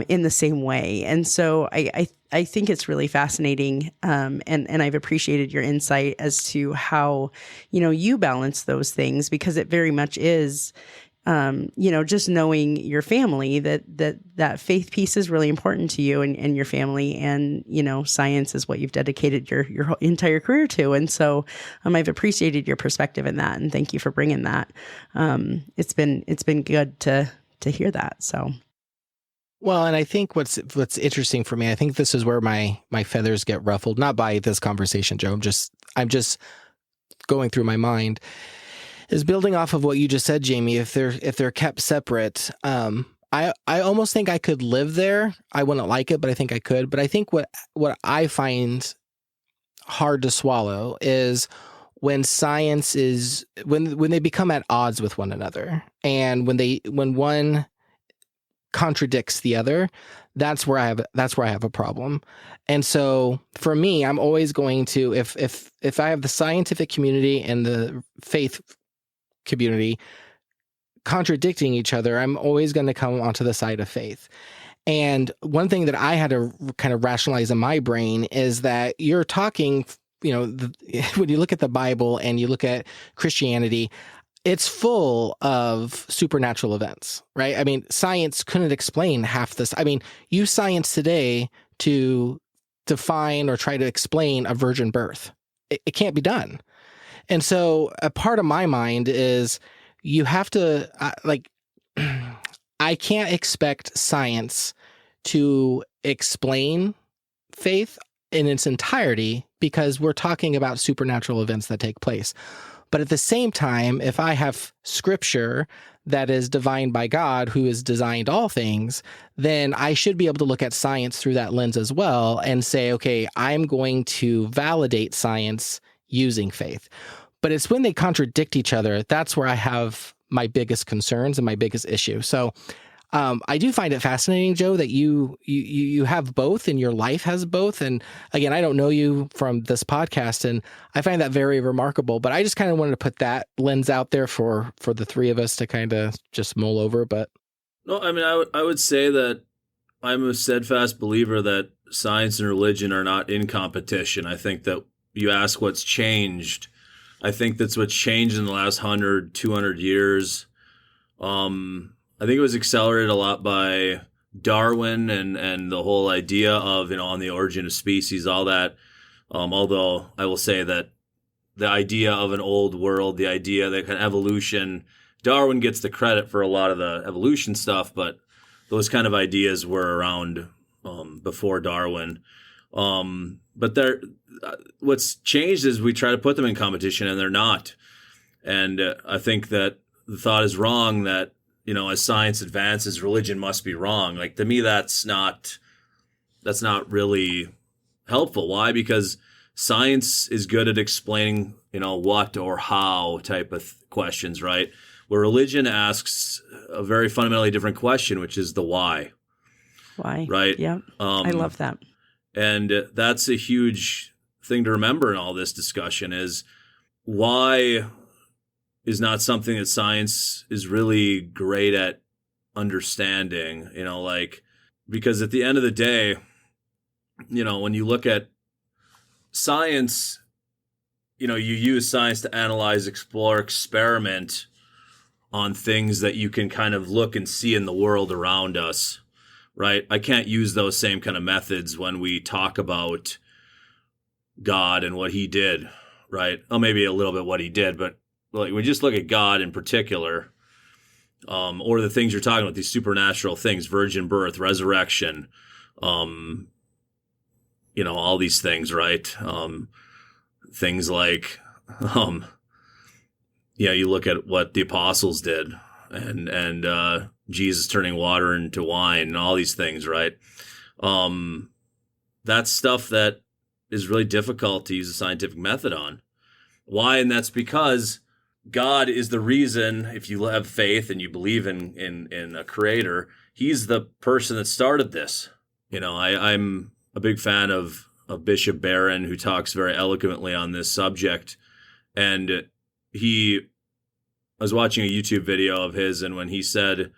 in the same way. And so I think it's really fascinating. And I've appreciated your insight as to how, you balance those things, because it very much is, just knowing your family, that faith piece is really important to you and your family, and, science is what you've dedicated your whole entire career to. And so, I've appreciated your perspective in that, and thank you for bringing that. It's been good to hear that. So. Well, and I think what's interesting for me, I think this is where my feathers get ruffled, not by this conversation, Joe. I'm just going through my mind, is building off of what you just said, Jamie. If they're kept separate, I almost think I could live there. I wouldn't like it, but I think I could. But I think what I find hard to swallow is when science is when they become at odds with one another, and when one contradicts the other, that's where I have a problem. And so for me, I'm always going to, if I have the scientific community and the faith community contradicting each other, I'm always going to come onto the side of faith. And one thing that I had to kind of rationalize in my brain is that you're talking, when you look at the Bible and you look at Christianity, it's full of supernatural events, right? I mean, science couldn't explain half this. I mean, use science today to define or try to explain a virgin birth. It can't be done. And so a part of my mind is you have to, I can't expect science to explain faith in its entirety, because we're talking about supernatural events that take place. But at the same time, if I have scripture that is divined by God, who has designed all things, then I should be able to look at science through that lens as well and say, okay, I'm going to validate science using faith. But it's when they contradict each other, that's where I have my biggest concerns and my biggest issue. So I do find it fascinating, Joe, that you have both and your life has both. And again, I don't know you from this podcast, and I find that very remarkable. But I just kind of wanted to put that lens out there for the three of us to kind of just mull over. But no, I mean, I would say that I'm a steadfast believer that science and religion are not in competition. I think that you ask what's changed. I think that's what's changed in the last 100, 200 years. I think it was accelerated a lot by Darwin and the whole idea of, on the origin of species, all that. Although I will say that the idea of an old world, the idea that kind of evolution, Darwin gets the credit for a lot of the evolution stuff, but those kind of ideas were around before Darwin. But what's changed is we try to put them in competition, and they're not. And I think that the thought is wrong that, as science advances, religion must be wrong. Like, to me, that's not really helpful. Why? Because science is good at explaining, what or how type of questions, right? Where religion asks a very fundamentally different question, which is the why. Why? Right? Yeah. I love that. And that's a huge thing to remember in all this discussion is why is not something that science is really great at understanding, because at the end of the day, when you look at science, you use science to analyze, explore, experiment on things that you can kind of look and see in the world around us, right? I can't use those same kind of methods when we talk about God and what he did, right? Oh, maybe a little bit what he did, but we just look at God in particular, or the things you're talking about, these supernatural things, virgin birth, resurrection, all these things, right? Things like, you look at what the apostles did and Jesus turning water into wine and all these things, right? That's stuff that is really difficult to use a scientific method on. Why? And that's because God is the reason, if you have faith and you believe in a creator, he's the person that started this. I'm a big fan of Bishop Barron, who talks very eloquently on this subject. And he was watching a YouTube video of his, and when he said,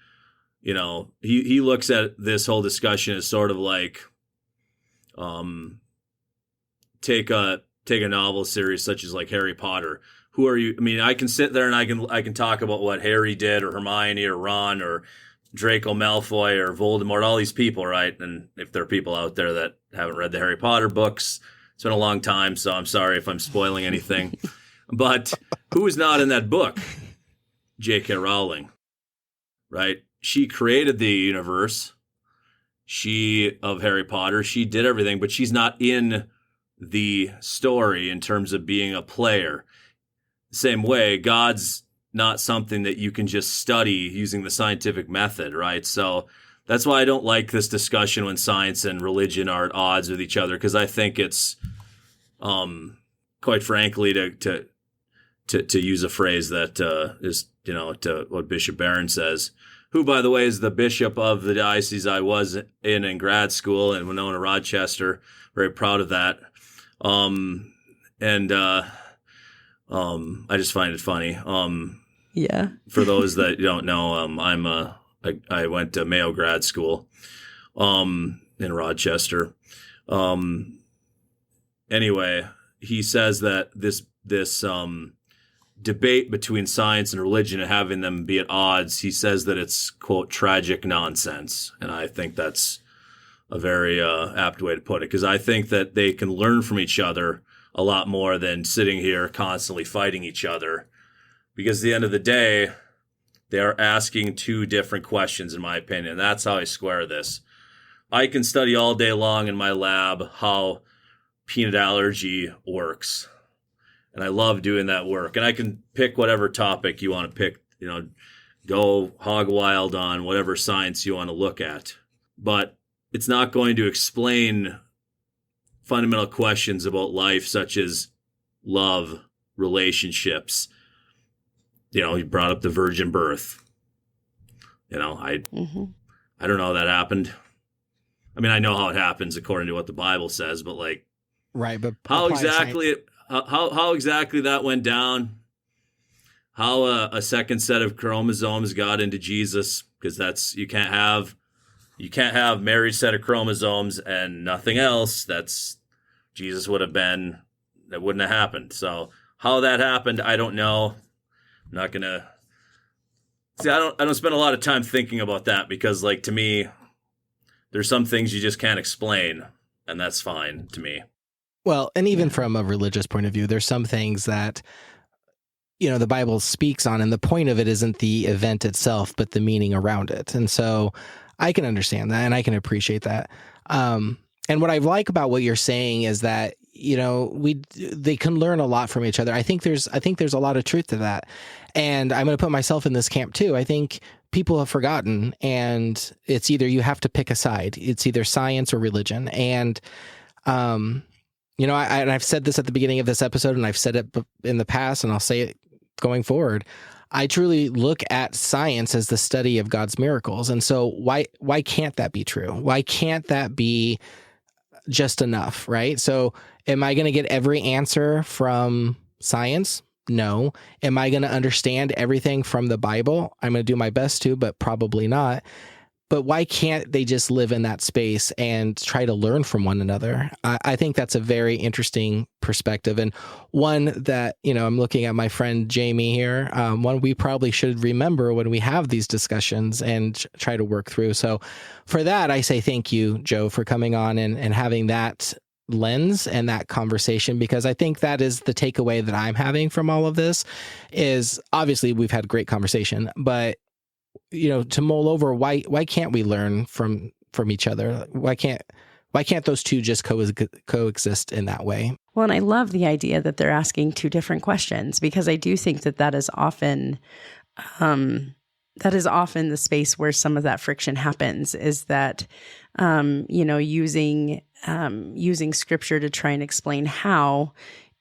you know, he looks at this whole discussion as sort of like, take a novel series such as like Harry Potter. Who are you? I mean, I can sit there and I can talk about what Harry did, or Hermione, or Ron, or Draco Malfoy, or Voldemort, all these people, right? And if there are people out there that haven't read the Harry Potter books, it's been a long time, so I'm sorry if I'm spoiling anything. But who is not in that book? J.K. Rowling, right? She created the universe. Of Harry Potter, she did everything, but she's not in the story in terms of being a player. Same way, God's not something that you can just study using the scientific method, right? So that's why I don't like this discussion when science and religion are at odds with each other, because I think it's, quite frankly, to use a phrase that is, you know, to what Bishop Barron says, who, by the way, is the bishop of the diocese I was in grad school in Winona, Rochester. Very proud of that. I just find it funny. Yeah. For those that don't know, I went to Mayo grad school, in Rochester. Anyway, he says that this debate between science and religion and having them be at odds, he says that it's, quote, tragic nonsense. And I think that's a very apt way to put it, because I think that they can learn from each other a lot more than sitting here constantly fighting each other. Because at the end of the day, they are asking two different questions, in my opinion. That's how I square this. I can study all day long in my lab how peanut allergy works. And I love doing that work. And I can pick whatever topic you want to pick, you know, go hog wild on whatever science you want to look at. But it's not going to explain fundamental questions about life, such as love, relationships. You know, you brought up the virgin birth. You know, I don't know how that happened. I mean, I know how it happens according to what the Bible says, but like, right? But how exactly that went down? How a second set of chromosomes got into Jesus? Because that's you can't have Mary's set of chromosomes and nothing else. That's Jesus would have been. That wouldn't have happened. So how that happened, I don't know. I'm not gonna see. I don't spend a lot of time thinking about that, because, like, to me, there's some things you just can't explain, and that's fine to me. Well, and even from a religious point of view, there's some things that, you know, the Bible speaks on, and the point of it isn't the event itself, but the meaning around it. And so I can understand that, and I can appreciate that. And what I like about what you're saying is that, you know, they can learn a lot from each other. I think there's a lot of truth to that. And I'm going to put myself in this camp too. I think people have forgotten, and it's either you have to pick a side. It's either science or religion. And, you know, I've said this at the beginning of this episode, and I've said it in the past, and I'll say it going forward. I truly look at science as the study of God's miracles. And so why can't that be true? Why can't that be just enough, right? So am I going to get every answer from science? No. Am I going to understand everything from the Bible? I'm going to do my best to, but probably not. But why can't they just live in that space and try to learn from one another? I think that's a very interesting perspective, and one that, you know, I'm looking at my friend Jamie here, one we probably should remember when we have these discussions and try to work through. So for that, I say thank you, Joe, for coming on and having that lens and that conversation, because I think that is the takeaway that I'm having from all of this. Is obviously we've had great conversation, but, you know, to mull over why can't we learn from each other? Why can't those two just coexist in that way? Well, and I love the idea that they're asking two different questions, because I do think that is often the space where some of that friction happens, is that, you know, using scripture to try and explain how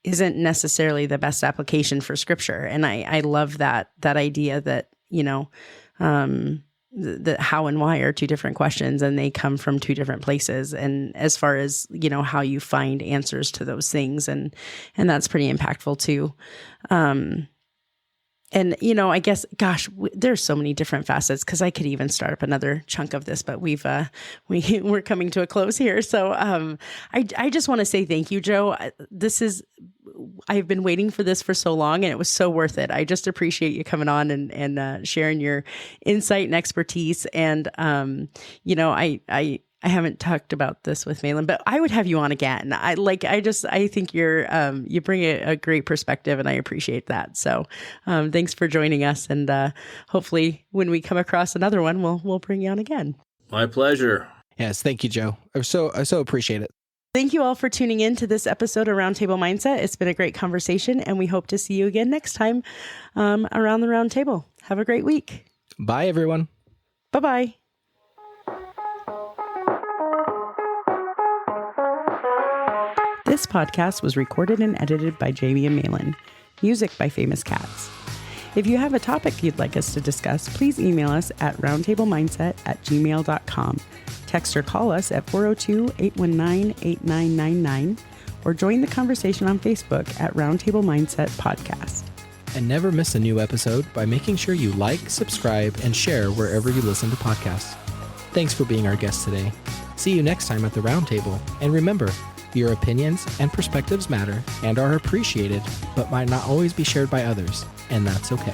isn't necessarily the best application for scripture. And I love that idea that, you know, the how and why are two different questions, and they come from two different places. And as far as, you know, how you find answers to those things, and that's pretty impactful too. And, I guess, gosh, there's so many different facets because I could even start up another chunk of this, but we're coming to a close here. So I just want to say thank you, Joe. I've been waiting for this for so long, and it was so worth it. I just appreciate you coming on and sharing your insight and expertise. And, I haven't talked about this with Malin, but I would have you on again. I think you bring a great perspective, and I appreciate that. So, thanks for joining us. And, hopefully when we come across another one, we'll bring you on again. My pleasure. Yes. Thank you, Joe. I so appreciate it. Thank you all for tuning in to this episode of Roundtable Mindset. It's been a great conversation, and we hope to see you again next time, around the round table. Have a great week. Bye, everyone. Bye-bye. This podcast was recorded and edited by Jamie and Malin. Music by Famous Cats. If you have a topic you'd like us to discuss, please email us at roundtablemindset@gmail.com. Text or call us at 402-819-8999 or join the conversation on Facebook at Roundtable Mindset Podcast. And never miss a new episode by making sure you like, subscribe, and share wherever you listen to podcasts. Thanks for being our guest today. See you next time at the Roundtable. And remember, your opinions and perspectives matter and are appreciated, but might not always be shared by others, and that's okay.